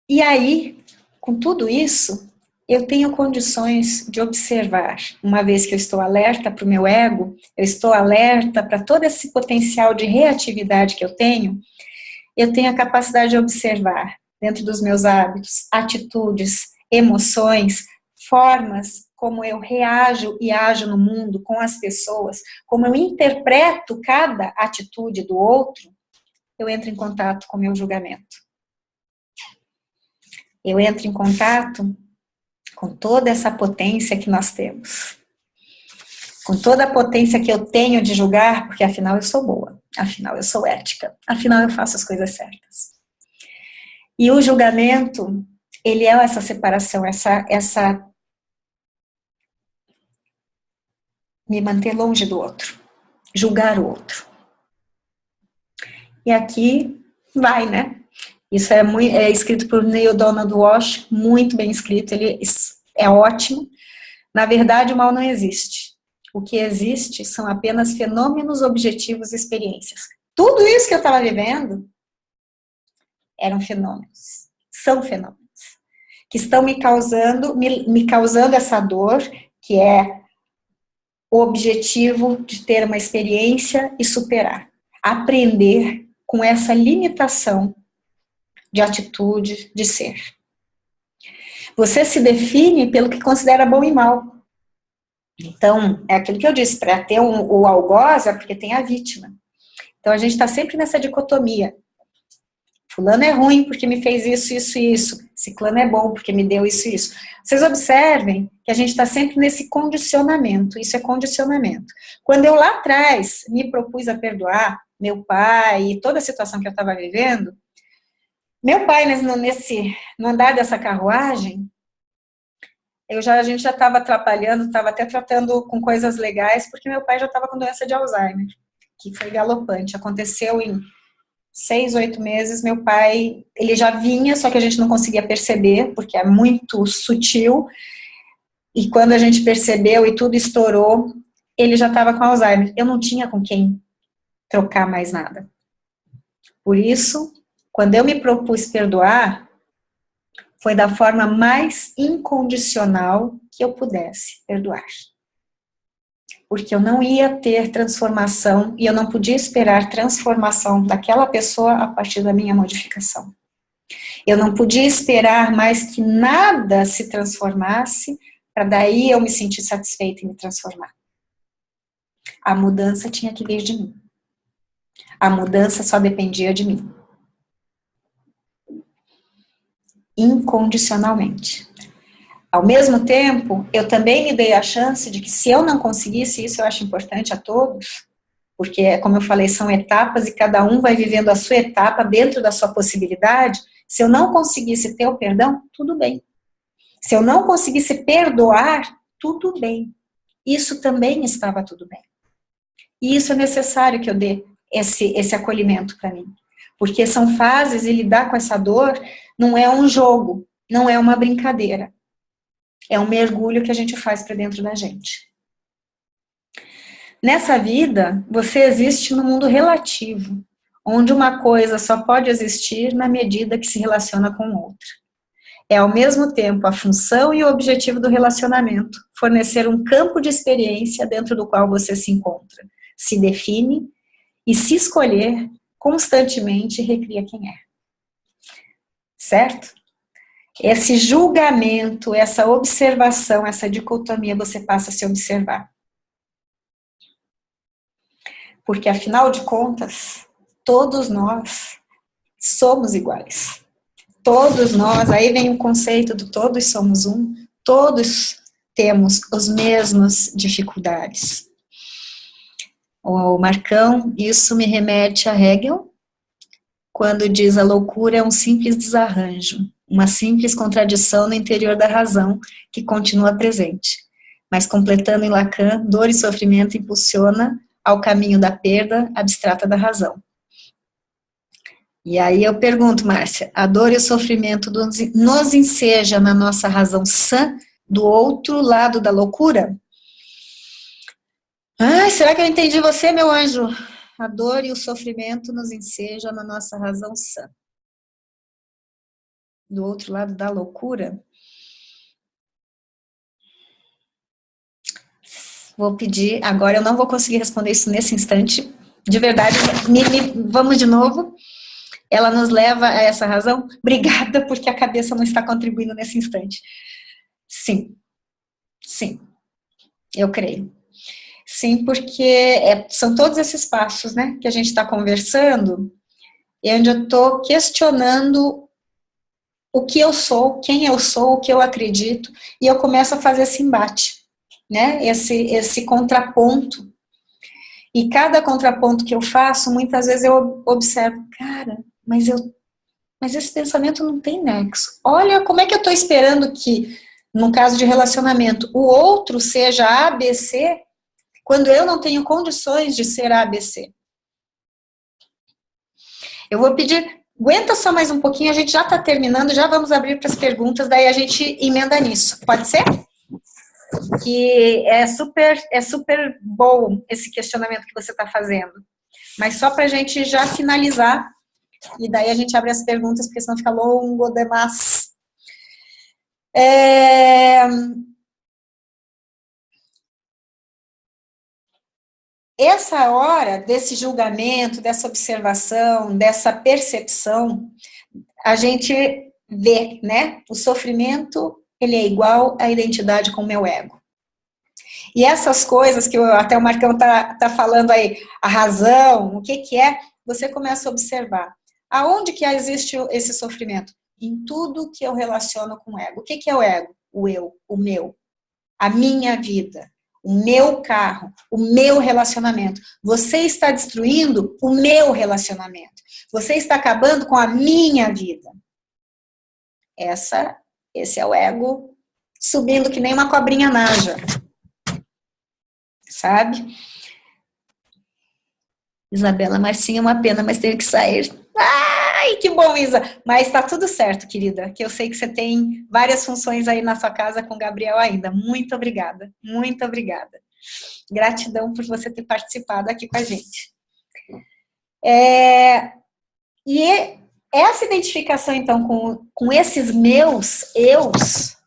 S1: E aí, com tudo isso, eu tenho condições de observar, uma vez que eu estou alerta para o meu ego, eu estou alerta para todo esse potencial de reatividade que eu tenho a capacidade de observar, dentro dos meus hábitos, atitudes, emoções, formas como eu reajo e ajo no mundo, com as pessoas, como eu interpreto cada atitude do outro, eu entro em contato com o meu julgamento. Eu entro em contato com toda essa potência que nós temos. Com toda a potência que eu tenho de julgar, porque afinal eu sou boa, afinal eu sou ética, afinal eu faço as coisas certas. E o julgamento, ele é essa separação, essa me manter longe do outro, julgar o outro. E aqui vai, né? Isso é escrito por Neil Donald Walsh, muito bem escrito, ele é ótimo. Na verdade, o mal não existe. O que existe são apenas fenômenos objetivos e experiências. Tudo isso que eu estava vivendo eram fenômenos, são fenômenos, que estão me causando essa dor, que é o objetivo de ter uma experiência e superar. Aprender com essa limitação de atitude, de ser. Você se define pelo que considera bom e mal. Então, é aquilo que eu disse, para ter o algoz é porque tem a vítima. Então, a gente está sempre nessa dicotomia. Fulano é ruim porque me fez isso, isso e isso. Ciclano é bom porque me deu isso e isso. Vocês observem que a gente está sempre nesse condicionamento. Isso é condicionamento. Quando eu lá atrás me propus a perdoar meu pai e toda a situação que eu estava vivendo, meu pai, no andar dessa carruagem, a gente já estava atrapalhando, estava até tratando com coisas legais, porque meu pai já estava com doença de Alzheimer. que foi galopante. Aconteceu em 6, 8 meses, meu pai, ele já vinha, só que a gente não conseguia perceber, porque é muito sutil, e quando a gente percebeu e tudo estourou, ele já estava com Alzheimer. Eu não tinha com quem trocar mais nada. Por isso, quando eu me propus perdoar, foi da forma mais incondicional que eu pudesse perdoar. Porque eu não ia ter transformação e eu não podia esperar transformação daquela pessoa a partir da minha modificação. Eu não podia esperar mais que nada se transformasse para daí eu me sentir satisfeita em me transformar. A mudança tinha que vir de mim. A mudança só dependia de mim. Incondicionalmente. Ao mesmo tempo, eu também me dei a chance de que se eu não conseguisse, isso eu acho importante a todos, porque, como eu falei, são etapas e cada um vai vivendo a sua etapa dentro da sua possibilidade. Se eu não conseguisse ter o perdão, tudo bem. Se eu não conseguisse perdoar, tudo bem. Isso também estava tudo bem. E isso é necessário que eu dê esse acolhimento para mim. Porque são fases e lidar com essa dor não é um jogo, não é uma brincadeira. É um mergulho que a gente faz para dentro da gente. Nessa vida, você existe no mundo relativo, onde uma coisa só pode existir na medida que se relaciona com outra. É ao mesmo tempo a função e o objetivo do relacionamento, fornecer um campo de experiência dentro do qual você se encontra, se define e se escolher constantemente recria quem é. Certo? Esse julgamento, essa observação, essa dicotomia, você passa a se observar. Porque, afinal de contas, todos nós somos iguais. Todos nós, aí vem o conceito do todos somos um, todos temos as mesmas dificuldades. O Marcão, isso me remete a Hegel, quando diz a loucura é um simples desarranjo, uma simples contradição no interior da razão, que continua presente. Mas completando em Lacan, dor e sofrimento impulsiona ao caminho da perda abstrata da razão. E aí eu pergunto, Márcia, a dor e o sofrimento nos enseja na nossa razão sã, do outro lado da loucura? Será que eu entendi você, meu anjo? A dor e o sofrimento nos enseja na nossa razão sã. Do outro lado da loucura? Vou pedir, agora eu não vou conseguir responder isso nesse instante. De verdade, vamos de novo. Ela nos leva a essa razão? Obrigada, porque a cabeça não está contribuindo nesse instante. Sim, eu creio. Sim, porque são todos esses passos, né, que a gente está conversando, e onde eu estou questionando o que eu sou, quem eu sou, o que eu acredito, e eu começo a fazer esse embate, né, esse contraponto. E cada contraponto que eu faço, muitas vezes eu observo, cara, mas esse pensamento não tem nexo. Olha como é que eu estou esperando que, no caso de relacionamento, o outro seja ABC, quando eu não tenho condições de ser ABC. Eu vou pedir, aguenta só mais um pouquinho, a gente já está terminando, já vamos abrir para as perguntas, daí a gente emenda nisso. Pode ser? Que é super bom esse questionamento que você está fazendo. Mas só para a gente já finalizar, e daí a gente abre as perguntas, porque senão fica longo demais. Essa hora desse julgamento, dessa observação, dessa percepção, a gente vê, né? O sofrimento, ele é igual à identidade com o meu ego. E essas coisas que até o Marcão tá falando aí, a razão, o que é, você começa a observar. Aonde que existe esse sofrimento? Em tudo que eu relaciono com o ego. O que é o ego? O eu, o meu, a minha vida, o meu carro, o meu relacionamento. Você está destruindo o meu relacionamento. Você está acabando com a minha vida. Esse é o ego subindo que nem uma cobrinha na naja. Sabe? Isabela Marcinha, uma pena, mas teve que sair. Ai, que bom, Isa. Mas tá tudo certo, querida, que eu sei que você tem várias funções aí na sua casa com o Gabriel ainda. Muito obrigada, muito obrigada. Gratidão por você ter participado aqui com a gente. E essa identificação, então, com esses meus eus,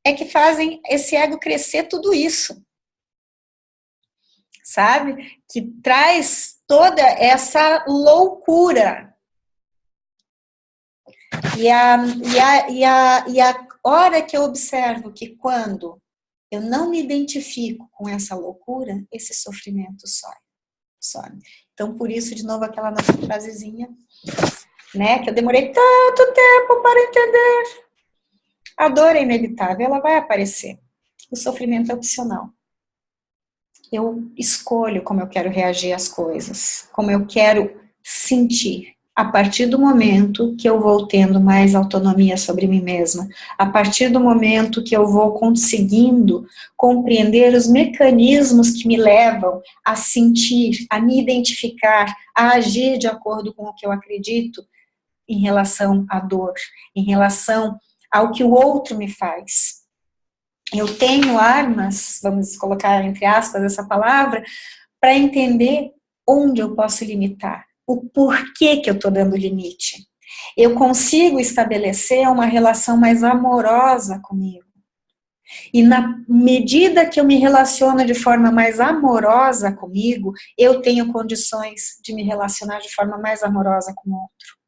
S1: é que fazem esse ego crescer tudo isso. Sabe? Que traz toda essa loucura. E a hora que eu observo que quando eu não me identifico com essa loucura, esse sofrimento some. Então, por isso, de novo, aquela nossa frasezinha, né? Que eu demorei tanto tempo para entender. A dor é inevitável, ela vai aparecer. O sofrimento é opcional. Eu escolho como eu quero reagir às coisas, como eu quero sentir. A partir do momento que eu vou tendo mais autonomia sobre mim mesma, a partir do momento que eu vou conseguindo compreender os mecanismos que me levam a sentir, a me identificar, a agir de acordo com o que eu acredito em relação à dor, em relação ao que o outro me faz. Eu tenho armas, vamos colocar entre aspas essa palavra, para entender onde eu posso limitar, o porquê que eu estou dando limite. Eu consigo estabelecer uma relação mais amorosa comigo. E na medida que eu me relaciono de forma mais amorosa comigo, eu tenho condições de me relacionar de forma mais amorosa com o outro.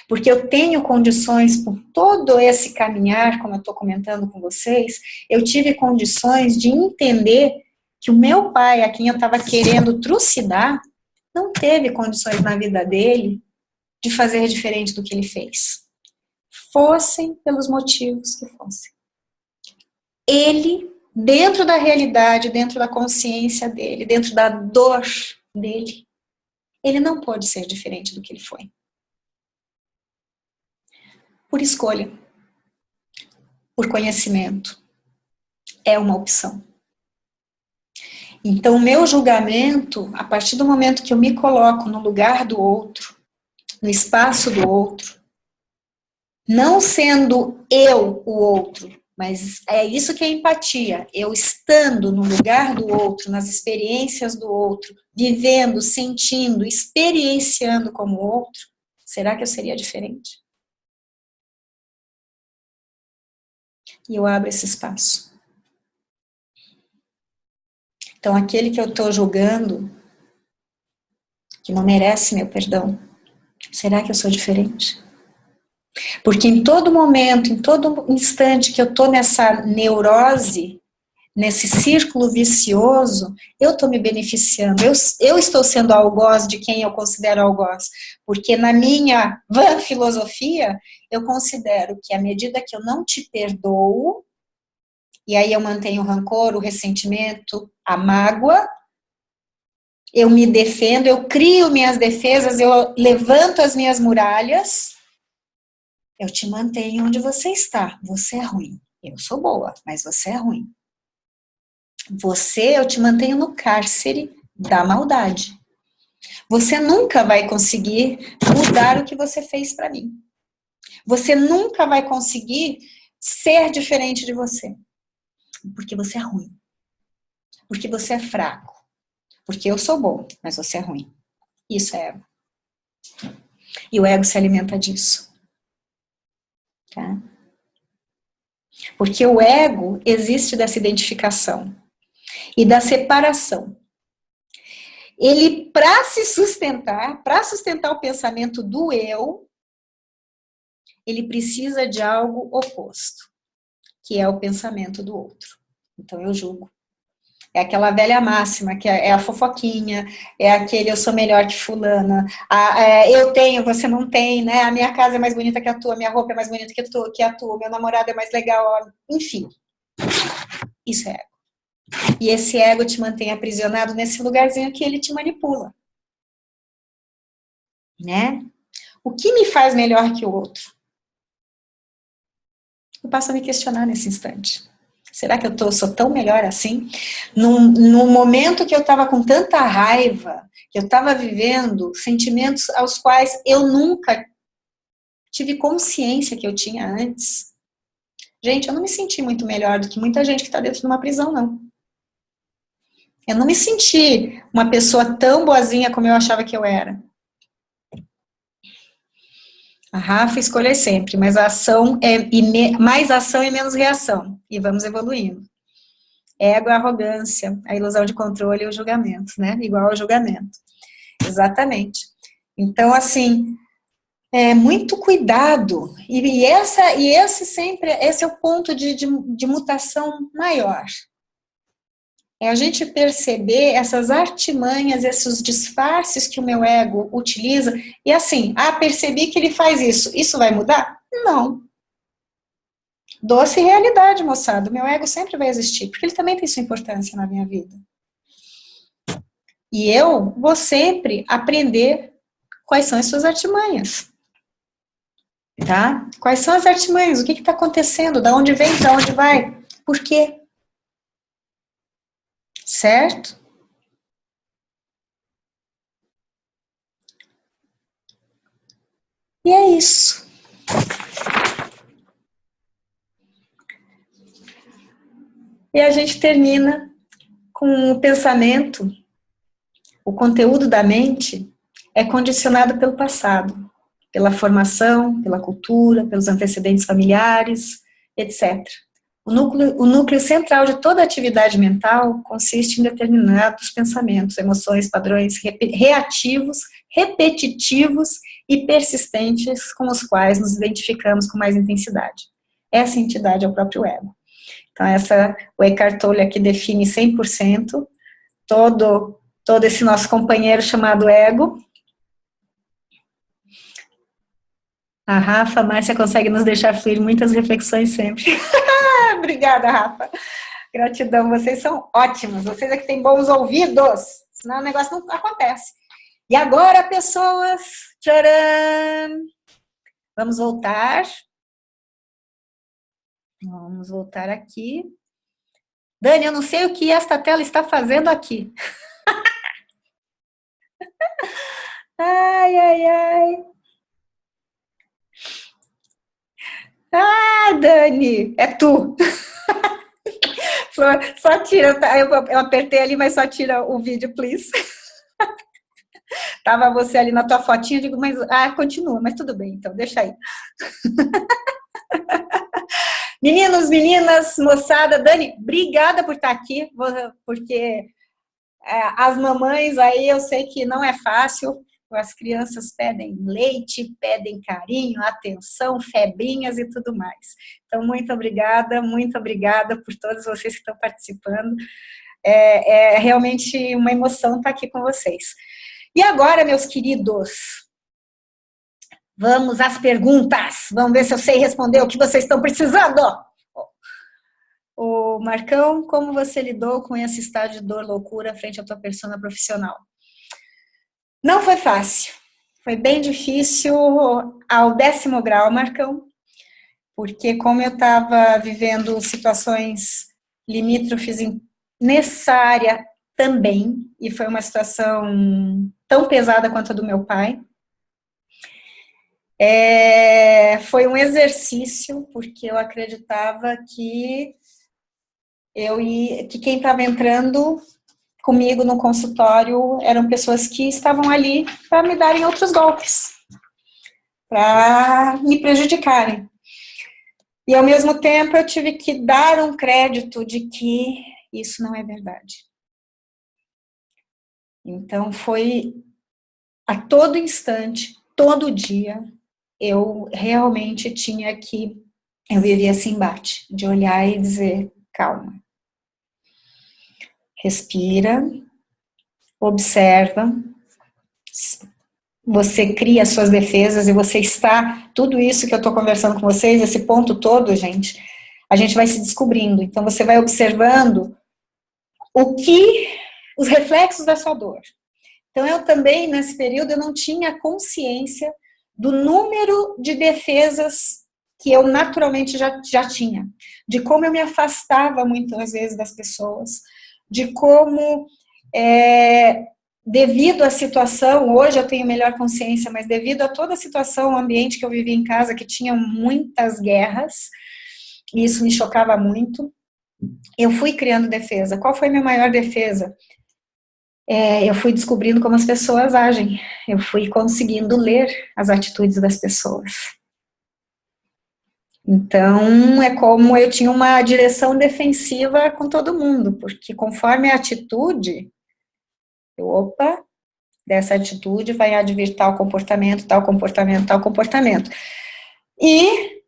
S1: Porque eu tenho condições, por todo esse caminhar, como eu estou comentando com vocês, eu tive condições de entender que o meu pai, a quem eu estava querendo trucidar, não teve condições na vida dele de fazer diferente do que ele fez. Fossem pelos motivos que fossem. Ele, dentro da realidade, dentro da consciência dele, dentro da dor dele, ele não pode ser diferente do que ele foi. Por escolha, por conhecimento, é uma opção. Então, o meu julgamento, a partir do momento que eu me coloco no lugar do outro, no espaço do outro, não sendo eu o outro, mas é isso que é empatia, eu estando no lugar do outro, nas experiências do outro, vivendo, sentindo, experienciando como outro, será que eu seria diferente? E eu abro esse espaço. Então, aquele que eu estou julgando, que não merece meu perdão, será que eu sou diferente? Porque em todo momento, em todo instante que eu estou nessa neurose, nesse círculo vicioso, eu estou me beneficiando, eu estou sendo algoz de quem eu considero algoz. Porque na minha vã filosofia, eu considero que à medida que eu não te perdoo, e aí eu mantenho o rancor, o ressentimento, a mágoa, eu me defendo, eu crio minhas defesas, eu levanto as minhas muralhas, eu te mantenho onde você está. Você é ruim. Eu sou boa, mas você é ruim. Eu te mantenho no cárcere da maldade. Você nunca vai conseguir mudar o que você fez para mim. Você nunca vai conseguir ser diferente de você. Porque você é ruim. Porque você é fraco. Porque eu sou bom, mas você é ruim. Isso é ego. E o ego se alimenta disso. Tá? Porque o ego existe dessa identificação e da separação. Ele, para sustentar o pensamento do eu, ele precisa de algo oposto, que é o pensamento do outro. Então eu julgo. É aquela velha máxima, que é a fofoquinha, é aquele eu sou melhor que fulana, eu tenho, você não tem, né? A minha casa é mais bonita que a tua, minha roupa é mais bonita que a tua, meu namorado é mais legal, enfim. Isso é ego. E esse ego te mantém aprisionado nesse lugarzinho que ele te manipula. Né? O que me faz melhor que o outro? Eu passo a me questionar nesse instante. Será que sou tão melhor assim? Num momento que eu estava com tanta raiva, que eu estava vivendo sentimentos aos quais eu nunca tive consciência que eu tinha antes. Gente, eu não me senti muito melhor do que muita gente que está dentro de uma prisão, não. Eu não me senti uma pessoa tão boazinha como eu achava que eu era. A Rafa escolher sempre, mas a ação mais ação e menos reação. E vamos evoluindo. Ego, a arrogância, a ilusão de controle e o julgamento, né? Igual ao julgamento. Exatamente. Então, assim, muito cuidado. Esse é o ponto de mutação maior. É a gente perceber essas artimanhas, esses disfarces que o meu ego utiliza, e assim, percebi que ele faz isso, isso vai mudar? Não. Doce realidade, moçada, o meu ego sempre vai existir, porque ele também tem sua importância na minha vida. E eu vou sempre aprender quais são as suas artimanhas. Tá? Quais são as artimanhas? O que está acontecendo? Da onde vem? Para onde vai? Por quê? Certo? E é isso. E a gente termina com o pensamento, o conteúdo da mente é condicionado pelo passado, pela formação, pela cultura, pelos antecedentes familiares, etc. O núcleo central de toda atividade mental consiste em determinados pensamentos, emoções, padrões reativos, repetitivos e persistentes com os quais nos identificamos com mais intensidade. Essa entidade é o próprio ego. Então, o Eckhart Tolle aqui define 100% todo esse nosso companheiro chamado ego. A Rafa, a Márcia consegue nos deixar fluir muitas reflexões sempre. Obrigada, Rafa. Gratidão, vocês são ótimos. Vocês é que têm bons ouvidos, senão o negócio não acontece. E agora, pessoas, tcharam! Vamos voltar. Vamos voltar aqui. Dani, eu não sei o que esta tela está fazendo aqui. Ai, ai, ai. Ah, Dani, é tu. Só tira, eu apertei ali, mas só tira o vídeo, please. Tava você ali na tua fotinha, eu digo, mas continua, mas tudo bem, então, deixa aí. Meninos, meninas, moçada, Dani, obrigada por estar aqui, porque as mamães aí eu sei que não é fácil, as crianças pedem leite, pedem carinho, atenção, febrinhas e tudo mais. Então, muito obrigada por todos vocês que estão participando. É realmente uma emoção estar aqui com vocês. E agora, meus queridos, vamos às perguntas. Vamos ver se eu sei responder o que vocês estão precisando. O Marcão, como você lidou com esse estado de dor, loucura frente à tua persona profissional? Não foi fácil. Foi bem difícil ao 10º grau, Marcão, porque como eu estava vivendo situações limítrofes nessa área também, e foi uma situação tão pesada quanto a do meu pai, foi um exercício, porque eu acreditava que que quem estava entrando comigo no consultório eram pessoas que estavam ali para me darem outros golpes, para me prejudicarem. E ao mesmo tempo eu tive que dar um crédito de que isso não é verdade. Então foi a todo instante, todo dia, eu realmente eu vivia esse embate, de olhar e dizer, calma. Respira, observa, você cria as suas defesas e você tudo isso que eu estou conversando com vocês, esse ponto todo, gente, a gente vai se descobrindo. Então, você vai observando os reflexos da sua dor. Então, eu também, nesse período, eu não tinha consciência do número de defesas que eu naturalmente já tinha, de como eu me afastava muitas vezes das pessoas, de como, devido à situação, hoje eu tenho melhor consciência, mas devido a toda a situação, o ambiente que eu vivia em casa, que tinha muitas guerras, e isso me chocava muito, eu fui criando defesa. Qual foi a minha maior defesa? Eu fui descobrindo como as pessoas agem, eu fui conseguindo ler as atitudes das pessoas. Então, é como eu tinha uma direção defensiva com todo mundo, porque conforme a atitude, opa, dessa atitude vai advir tal comportamento, tal comportamento, tal comportamento. E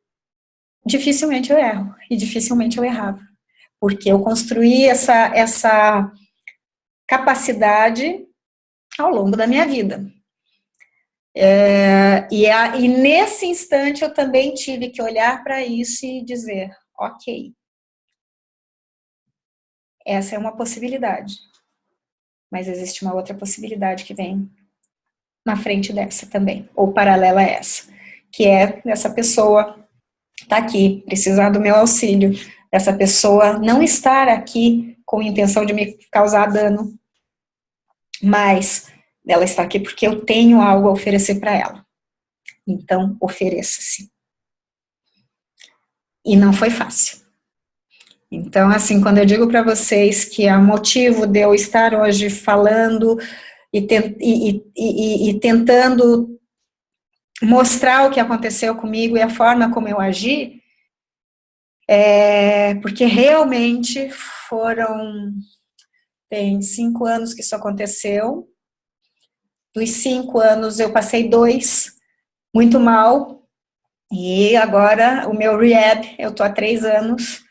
S1: dificilmente eu erro, e dificilmente eu errava, porque eu construí essa capacidade ao longo da minha vida. E nesse instante eu também tive que olhar para isso e dizer, ok, essa é uma possibilidade, mas existe uma outra possibilidade que vem na frente dessa também, ou paralela a essa, que é essa pessoa tá aqui, precisar do meu auxílio, essa pessoa não estar aqui com a intenção de me causar dano, mas ela está aqui porque eu tenho algo a oferecer para ela. Então, ofereça-se. E não foi fácil. Então, assim, quando eu digo para vocês que o motivo de eu estar hoje falando e tentando mostrar o que aconteceu comigo e a forma como eu agi, porque realmente tem 5 anos que isso aconteceu. Dos 5 anos eu passei 2 muito mal, e agora o meu rehab, eu tô há 3 anos,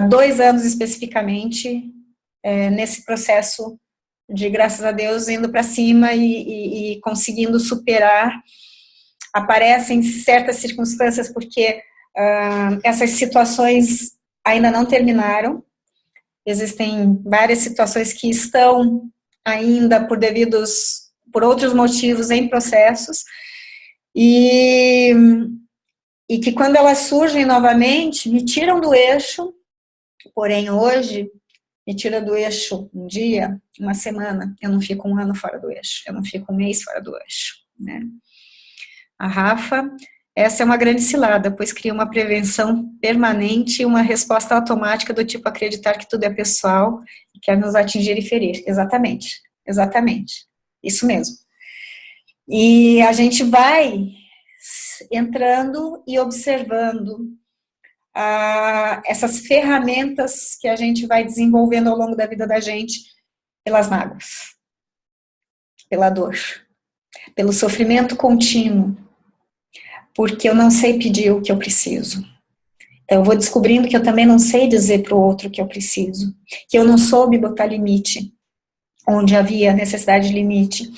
S1: 2 anos especificamente, nesse processo de, graças a Deus, indo para cima e conseguindo superar. Aparecem certas circunstâncias porque essas situações ainda não terminaram, existem várias situações que estão ainda por outros motivos em processos, e que quando elas surgem novamente, me tiram do eixo, porém hoje, me tira do eixo um dia, uma semana, eu não fico 1 ano fora do eixo, eu não fico 1 mês fora do eixo, né? A Rafa, essa é uma grande cilada, pois cria uma prevenção permanente e uma resposta automática do tipo acreditar que tudo é pessoal e quer nos atingir e ferir. Exatamente, exatamente, isso mesmo. E a gente vai entrando e observando essas ferramentas que a gente vai desenvolvendo ao longo da vida da gente, pelas mágoas, pela dor, pelo sofrimento contínuo, porque eu não sei pedir o que eu preciso. Então eu vou descobrindo que eu também não sei dizer para o outro o que eu preciso, que eu não soube botar limite onde havia necessidade de limite.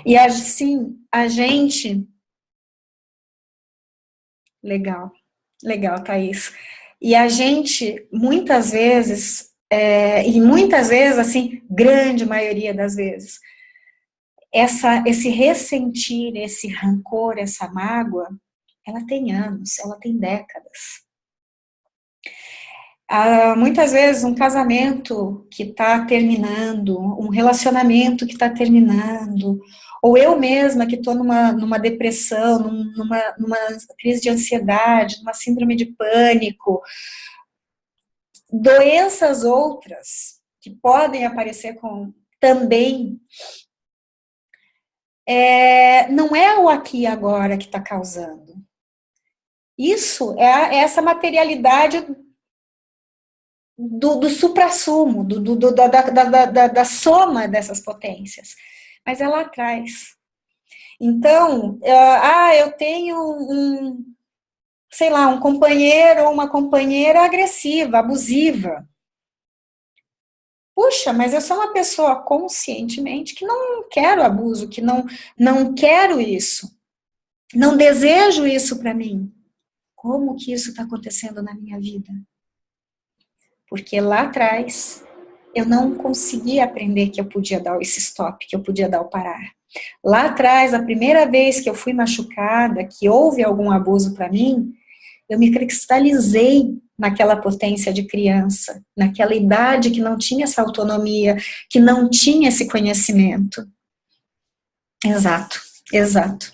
S1: E assim, a gente... Legal, Thaís. E a gente, muitas vezes, assim, grande maioria das vezes, esse ressentir, esse rancor, essa mágoa, ela tem anos, ela tem décadas. Muitas vezes um casamento que está terminando, um relacionamento que está terminando, ou eu mesma que estou numa depressão, numa crise de ansiedade, numa síndrome de pânico, doenças outras que podem aparecer também, não é o aqui e agora que está causando. Isso é essa materialidade do suprassumo, da soma dessas potências. Mas é lá atrás. Então, eu tenho sei lá, um companheiro ou uma companheira agressiva, abusiva. Puxa, mas eu sou uma pessoa conscientemente que não quero abuso, que não quero isso. Não desejo isso para mim. Como que isso está acontecendo na minha vida? Porque lá atrás eu não conseguia aprender que eu podia dar esse stop, que eu podia dar o parar. Lá atrás, a primeira vez que eu fui machucada, que houve algum abuso para mim, Eu me cristalizei naquela potência de criança, naquela idade que não tinha essa autonomia, que não tinha esse conhecimento. Exato, exato.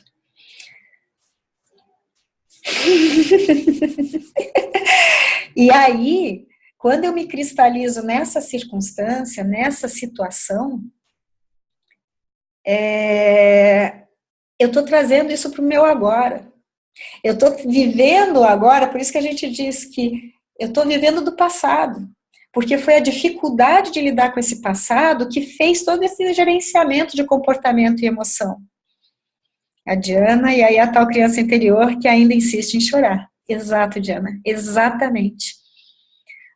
S1: E aí, quando eu me cristalizo nessa circunstância, nessa situação, eu estou trazendo isso para o meu agora. Eu estou vivendo agora, por isso que a gente diz que eu estou vivendo do passado. Porque foi a dificuldade de lidar com esse passado que fez todo esse gerenciamento de comportamento e emoção. A Diana e aí a tal criança interior que ainda insiste em chorar. Exato, Diana, exatamente.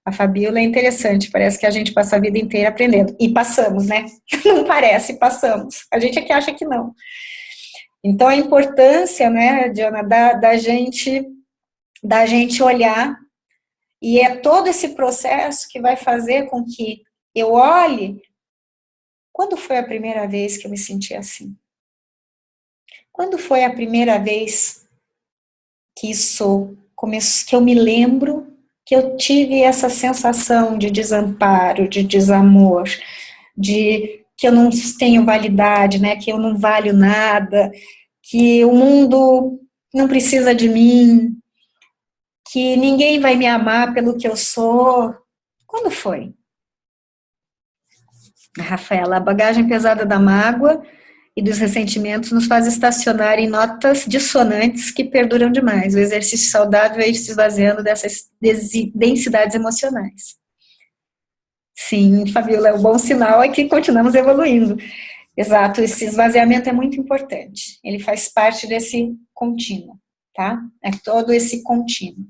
S1: A Fabíola é interessante, parece que a gente passa a vida inteira aprendendo. E passamos, né? Não parece, passamos. A gente é que acha que não. Então, a importância, né, Diana, da gente olhar, e é todo esse processo que vai fazer com que eu olhe, quando foi a primeira vez que eu me senti assim? Quando foi a primeira vez que isso começou, que eu me lembro que eu tive essa sensação de desamparo, de desamor, de que eu não tenho validade, né, que eu não valho nada, que o mundo não precisa de mim, que ninguém vai me amar pelo que eu sou. Quando foi? Rafaela, a bagagem pesada da mágoa e dos ressentimentos nos faz estacionar em notas dissonantes que perduram demais. O exercício saudável é ir se esvaziando dessas densidades emocionais. Sim, Fabiola, o bom sinal é que continuamos evoluindo. Exato, esse esvaziamento é muito importante. Ele faz parte desse contínuo, tá? É todo esse contínuo.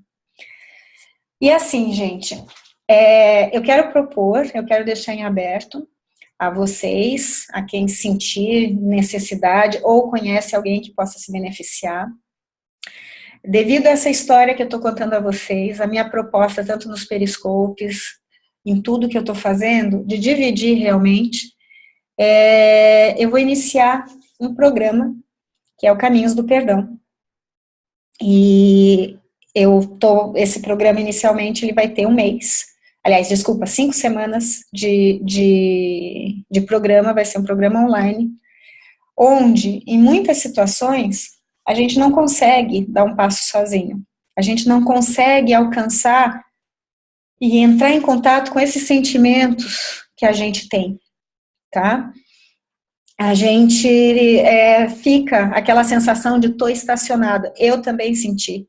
S1: E assim, gente, eu quero deixar em aberto a vocês, a quem sentir necessidade ou conhece alguém que possa se beneficiar. Devido a essa história que eu estou contando a vocês, a minha proposta, tanto nos periscopes, em tudo que eu estou fazendo, de dividir realmente, eu vou iniciar um programa, que é o Caminhos do Perdão. E esse programa inicialmente ele vai ter 1 mês. Aliás, desculpa, 5 semanas de programa, vai ser um programa online, onde, em muitas situações, a gente não consegue dar um passo sozinho. A gente não consegue alcançar e entrar em contato com esses sentimentos que a gente tem, tá? A gente fica aquela sensação de estou estacionada. Eu também senti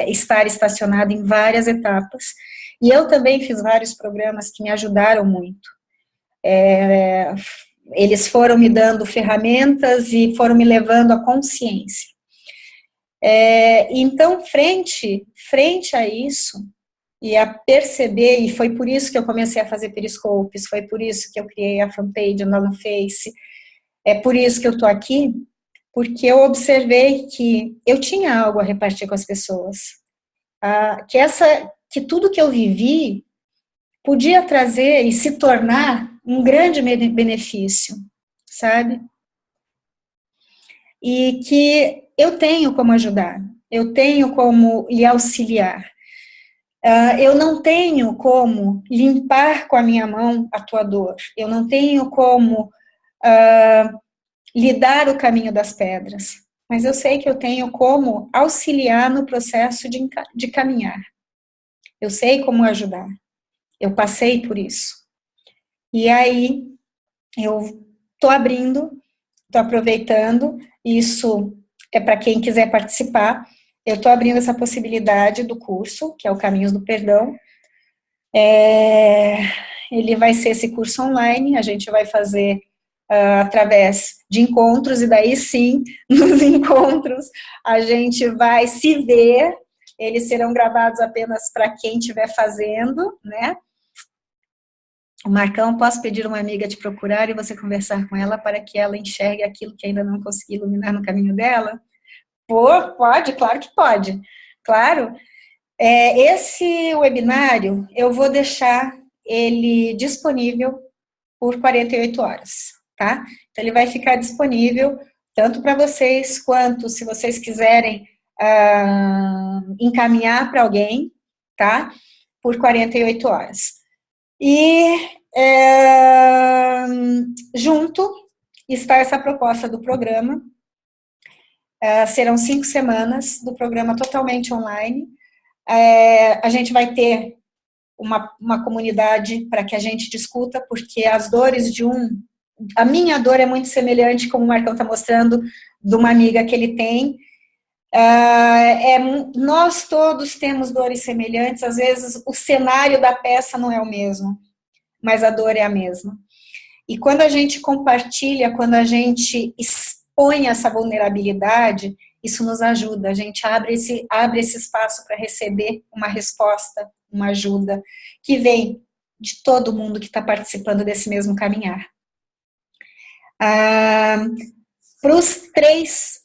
S1: estar estacionada em várias etapas. E eu também fiz vários programas que me ajudaram muito. Eles foram me dando ferramentas e foram me levando à consciência. Então, frente a isso, e a perceber, e foi por isso que eu comecei a fazer periscopes, foi por isso que eu criei a fanpage lá no Face, é por isso que eu estou aqui, porque eu observei que eu tinha algo a repartir com as pessoas, que tudo que eu vivi podia trazer e se tornar um grande benefício, sabe? E que eu tenho como ajudar, eu tenho como lhe auxiliar. Eu não tenho como limpar com a minha mão a tua dor, eu não tenho como lhe dar o caminho das pedras, mas eu sei que eu tenho como auxiliar no processo de caminhar. Eu sei como ajudar. Eu passei por isso. E aí, eu estou abrindo, estou aproveitando, isso é para quem quiser participar, eu estou abrindo essa possibilidade do curso, que é o Caminhos do Perdão. Ele vai ser esse curso online, a gente vai fazer através de encontros, e daí sim, nos encontros, a gente vai se ver, eles serão gravados apenas para quem estiver fazendo, né? O Marcão, posso pedir uma amiga te procurar e você conversar com ela para que ela enxergue aquilo que ainda não consegui iluminar no caminho dela? Pô, pode, claro que pode. Claro. Esse webinário, eu vou deixar ele disponível por 48 horas, tá? Então, ele vai ficar disponível tanto para vocês, quanto se vocês quiserem encaminhar para alguém, tá? Por 48 horas. E junto está essa proposta do programa. Serão 5 semanas do programa totalmente online. A gente vai ter uma comunidade para que a gente discuta, porque as dores a minha dor é muito semelhante, como o Marcão está mostrando, de uma amiga que ele tem. Nós todos temos dores semelhantes, às vezes o cenário da peça não é o mesmo, mas a dor é a mesma. E quando a gente compartilha, quando a gente expõe essa vulnerabilidade, isso nos ajuda, a gente abre esse espaço para receber uma resposta, uma ajuda, que vem de todo mundo que está participando desse mesmo caminhar. Para os 3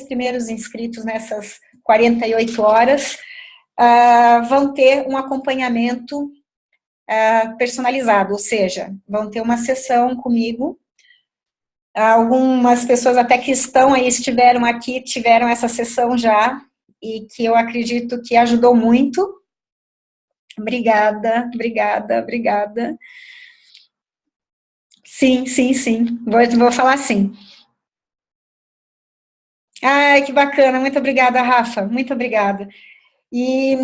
S1: primeiros inscritos nessas 48 horas, vão ter um acompanhamento personalizado, ou seja, vão ter uma sessão comigo. Algumas pessoas até que estão aí, estiveram aqui, tiveram essa sessão já, e que eu acredito que ajudou muito. Obrigada. Sim. Vou falar sim. Ai, que bacana, muito obrigada, Rafa, muito obrigada. E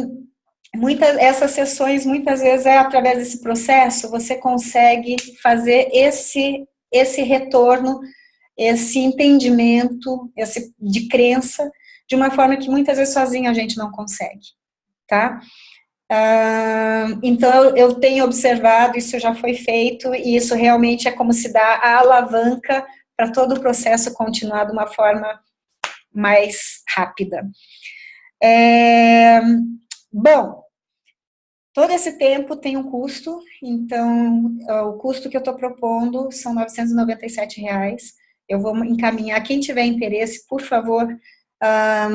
S1: essas sessões, muitas vezes, através desse processo, você consegue fazer esse retorno, esse entendimento, de crença, de uma forma que muitas vezes sozinho a gente não consegue, tá? Então, eu tenho observado, isso já foi feito, e isso realmente é como se dá a alavanca para todo o processo continuar de uma forma mais rápida. Bom, todo esse tempo tem um custo, então o custo que eu estou propondo são R$ 997. Eu vou encaminhar, quem tiver interesse, por favor,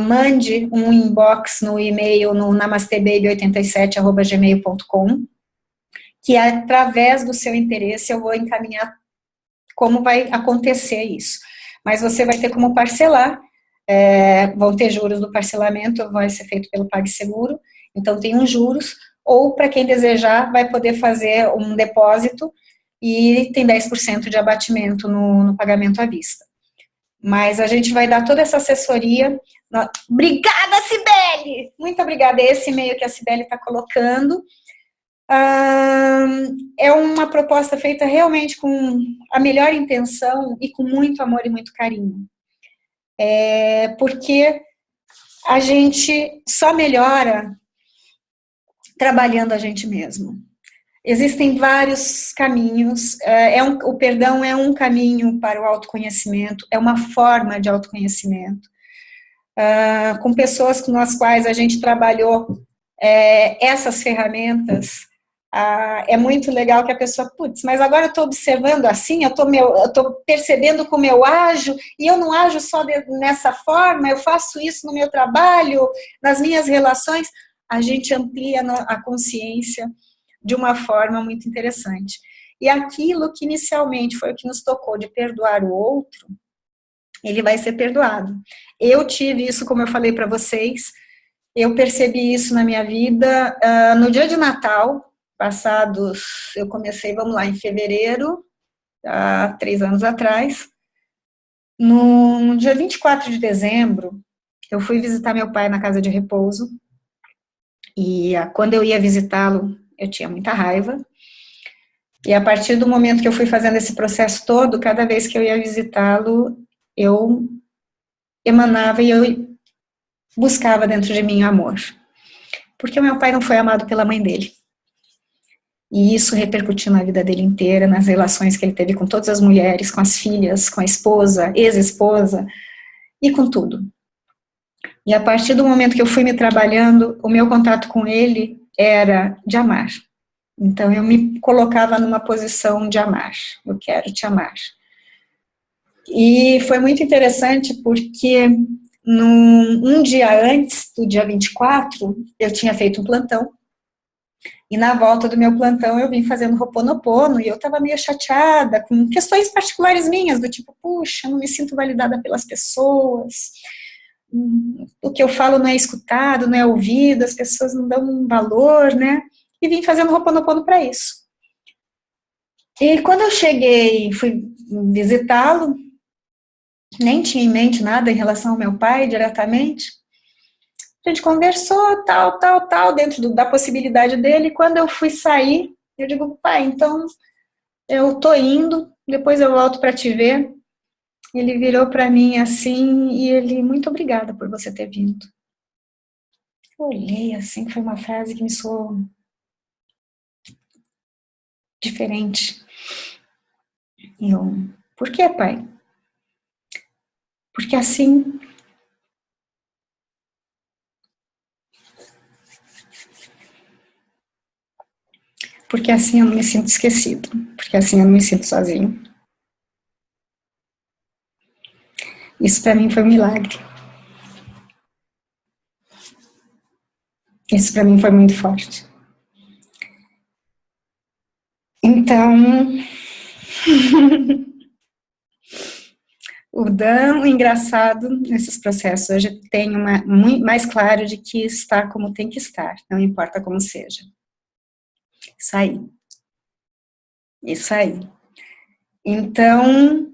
S1: mande um inbox no e-mail no namastebaby87@gmail.com, que através do seu interesse eu vou encaminhar como vai acontecer isso. Mas você vai ter como parcelar, vão ter juros do parcelamento, vai ser feito pelo PagSeguro, então tem uns juros, ou para quem desejar vai poder fazer um depósito e tem 10% de abatimento no pagamento à vista. Mas a gente vai dar toda essa assessoria. Obrigada, Cibele! Muito obrigada, é esse e-mail que a Cibele está colocando. É uma proposta feita realmente com a melhor intenção e com muito amor e muito carinho. Porque a gente só melhora trabalhando a gente mesmo. Existem vários caminhos, o perdão é um caminho para o autoconhecimento, é uma forma de autoconhecimento. Com pessoas com as quais a gente trabalhou essas ferramentas, é muito legal que a pessoa, putz, mas agora eu estou observando assim, eu estou percebendo como eu ajo, e eu não ajo só nessa forma, eu faço isso no meu trabalho, nas minhas relações. A gente amplia a consciência de uma forma muito interessante. E aquilo que inicialmente foi o que nos tocou de perdoar o outro, ele vai ser perdoado. Eu tive isso, como eu falei para vocês, eu percebi isso na minha vida no dia de Natal, eu comecei, vamos lá, em fevereiro, há 3 anos atrás. No dia 24 de dezembro, eu fui visitar meu pai na casa de repouso, e quando eu ia visitá-lo, eu tinha muita raiva, e a partir do momento que eu fui fazendo esse processo todo, cada vez que eu ia visitá-lo, eu emanava e eu buscava dentro de mim amor, porque o meu pai não foi amado pela mãe dele, e isso repercutiu na vida dele inteira, nas relações que ele teve com todas as mulheres, com as filhas, com a esposa, ex-esposa, e com tudo. E a partir do momento que eu fui me trabalhando, o meu contato com ele era de amar. Então, eu me colocava numa posição de amar. Eu quero te amar. E foi muito interessante porque um dia antes, do dia 24, eu tinha feito um plantão. E na volta do meu plantão, eu vim fazendo Ho'oponopono e eu estava meio chateada com questões particulares minhas, do tipo, puxa, não me sinto validada pelas pessoas. o que eu falo não é escutado, não é ouvido, as pessoas não dão um valor, né? E vim fazendo Ho'oponopono para isso. E quando eu cheguei, fui visitá-lo, nem tinha em mente nada em relação ao meu pai diretamente. A gente conversou, tal, dentro da possibilidade dele. E quando eu fui sair, eu digo, pai, então eu tô indo, depois eu volto para te ver. Ele virou para mim assim e ele, muito obrigada por você ter vindo. Eu olhei assim, foi uma frase que me soou diferente. E eu, por que, pai? Porque assim, porque assim eu não me sinto esquecido, porque assim eu não me sinto sozinho. Isso para mim foi um milagre. Isso para mim foi muito forte. Então, o Dan, o engraçado nesses processos, hoje tem muito mais claro de que está como tem que estar, não importa como seja. Isso aí. Isso aí. Então,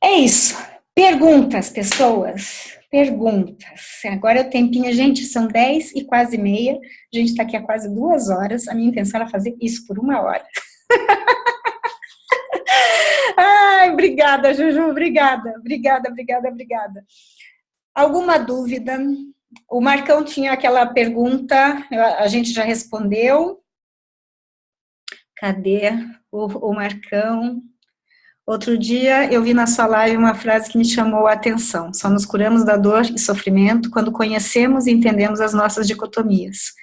S1: é isso. Perguntas, pessoas. Perguntas. Agora é o tempinho, gente, são 10 e quase meia. A gente está aqui há quase 2 horas. A minha intenção era fazer isso por 1 hora. Ai, obrigada, Juju, obrigada. Alguma dúvida? O Marcão tinha aquela pergunta, a gente já respondeu. Cadê o Marcão? Outro dia eu vi na sua live uma frase que me chamou a atenção. Só nos curamos da dor e sofrimento quando conhecemos e entendemos as nossas dicotomias.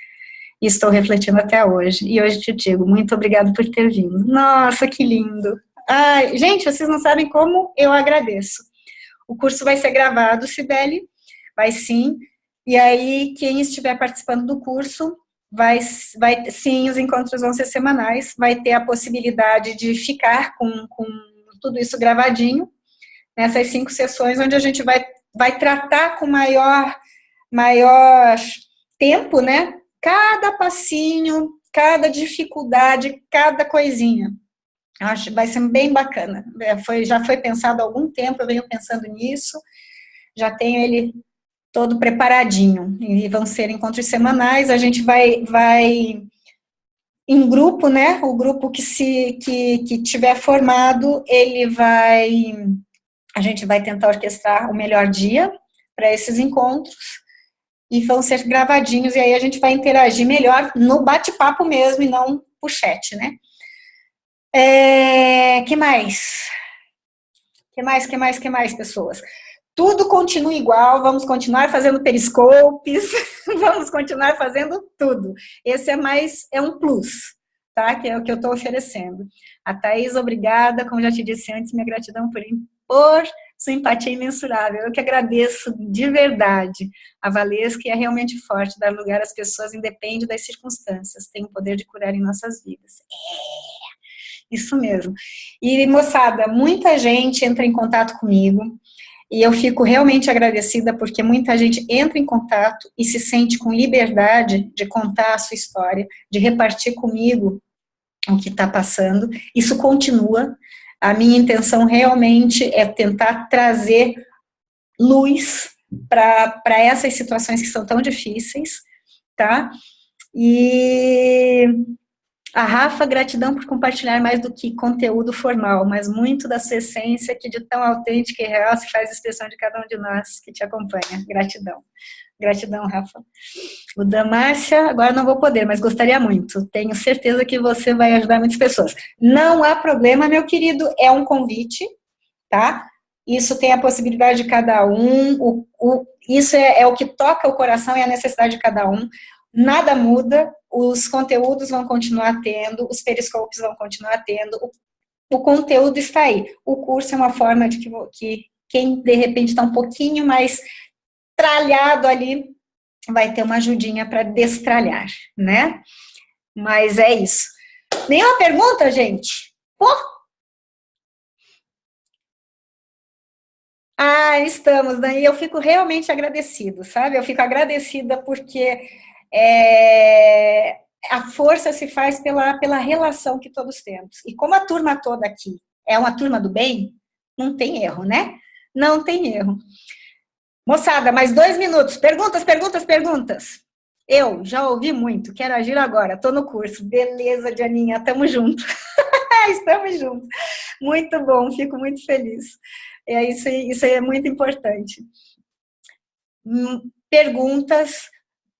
S1: E estou refletindo até hoje. E hoje te digo, muito obrigada por ter vindo. Nossa, que lindo! Ai, gente, vocês não sabem como eu agradeço. O curso vai ser gravado, Cibele, vai sim. E aí, quem estiver participando do curso, sim, os encontros vão ser semanais, vai ter a possibilidade de ficar com tudo isso gravadinho, nessas 5 sessões, onde a gente vai tratar com maior tempo, né? Cada passinho, cada dificuldade, cada coisinha. Acho que vai ser bem bacana. Já foi pensado há algum tempo, eu venho pensando nisso, já tenho ele todo preparadinho, e vão ser encontros semanais, a gente vai em grupo, né, o grupo que tiver formado, a gente vai tentar orquestrar o melhor dia para esses encontros, e vão ser gravadinhos, e aí a gente vai interagir melhor no bate-papo mesmo, e não por chat, né. Que mais? Que mais, pessoas? Tudo continua igual, vamos continuar fazendo periscopes, vamos continuar fazendo tudo. Esse é um plus, tá? Que é o que eu estou oferecendo. A Thaís, obrigada, como já te disse antes, minha gratidão por sua empatia imensurável. Eu que agradeço de verdade. A Valesca é realmente forte, dar lugar às pessoas independe das circunstâncias, tem o poder de curar em nossas vidas. Isso mesmo. E, moçada, muita gente entra em contato comigo, e eu fico realmente agradecida porque muita gente entra em contato e se sente com liberdade de contar a sua história, de repartir comigo o que está passando. Isso continua. A minha intenção realmente é tentar trazer luz para essas situações que são tão difíceis, tá? E a Rafa, gratidão por compartilhar mais do que conteúdo formal, mas muito da sua essência que de tão autêntica e real se faz expressão de cada um de nós que te acompanha. Gratidão. Gratidão, Rafa. O da Márcia, agora não vou poder, mas gostaria muito. Tenho certeza que você vai ajudar muitas pessoas. Não há problema, meu querido, é um convite, tá? Isso tem a possibilidade de cada um, isso é o que toca o coração e a necessidade de cada um. Nada muda, os conteúdos vão continuar tendo, os periscopes vão continuar tendo, o conteúdo está aí. O curso é uma forma de que quem, de repente, está um pouquinho mais tralhado ali, vai ter uma ajudinha para destralhar, né? Mas é isso. Nenhuma pergunta, gente? Pô! Ah, estamos, né? E eu fico realmente agradecido, sabe? Eu fico agradecida porque é, a força se faz pela relação que todos temos. E como a turma toda aqui é uma turma do bem, não tem erro, né? Não tem erro. Moçada, mais 2 minutos. Perguntas, perguntas, perguntas. Eu já ouvi muito, quero agir agora, estou no curso. Beleza, Dianinha, tamo junto. Estamos juntos. Muito bom, fico muito feliz. Isso aí é muito importante. Perguntas,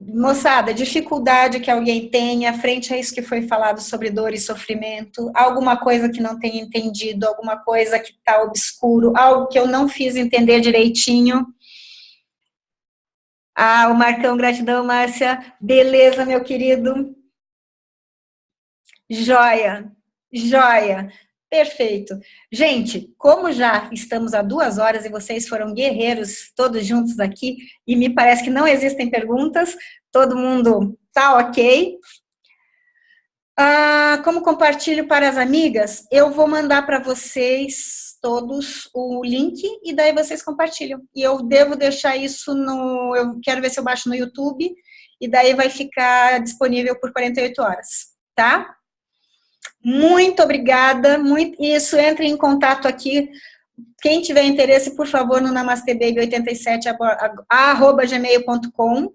S1: moçada, dificuldade que alguém tenha frente a isso que foi falado sobre dor e sofrimento, alguma coisa que não tenha entendido, alguma coisa que está obscuro, algo que eu não fiz entender direitinho. Ah, o Marcão, gratidão, Márcia. Beleza, meu querido. Joia, joia. Perfeito. Gente, como já estamos há 2 horas e vocês foram guerreiros todos juntos aqui, e me parece que não existem perguntas, todo mundo tá ok. Como compartilho para as amigas, eu vou mandar para vocês todos o link e daí vocês compartilham. E eu devo deixar isso no. Eu quero ver se eu baixo no YouTube e daí vai ficar disponível por 48 horas, tá? Muito obrigada. Isso, entre em contato aqui. Quem tiver interesse, por favor, no namastebaby87@gmail.com,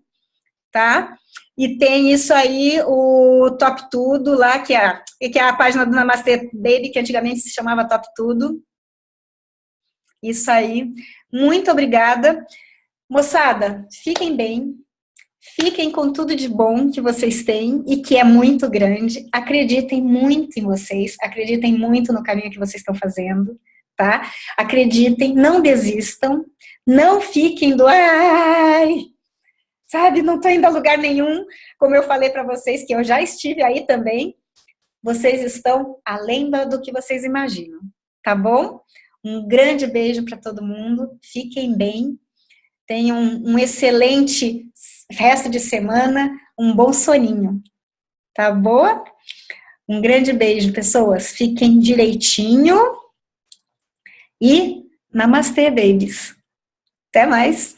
S1: tá? E tem isso aí, o Top Tudo lá, que é a página do Namastê Baby, que antigamente se chamava Top Tudo. Isso aí. Muito obrigada. Moçada, fiquem bem. Fiquem com tudo de bom que vocês têm e que é muito grande. Acreditem muito em vocês, acreditem muito no caminho que vocês estão fazendo, tá? Acreditem, não desistam, não fiquem do ai, sabe, não tô indo a lugar nenhum, como eu falei para vocês que eu já estive aí também. Vocês estão além do que vocês imaginam, tá bom? Um grande beijo para todo mundo. Fiquem bem. Tenham um excelente resto de semana, um bom soninho, tá boa? Um grande beijo, pessoas. Fiquem direitinho e namastê, babies. Até mais.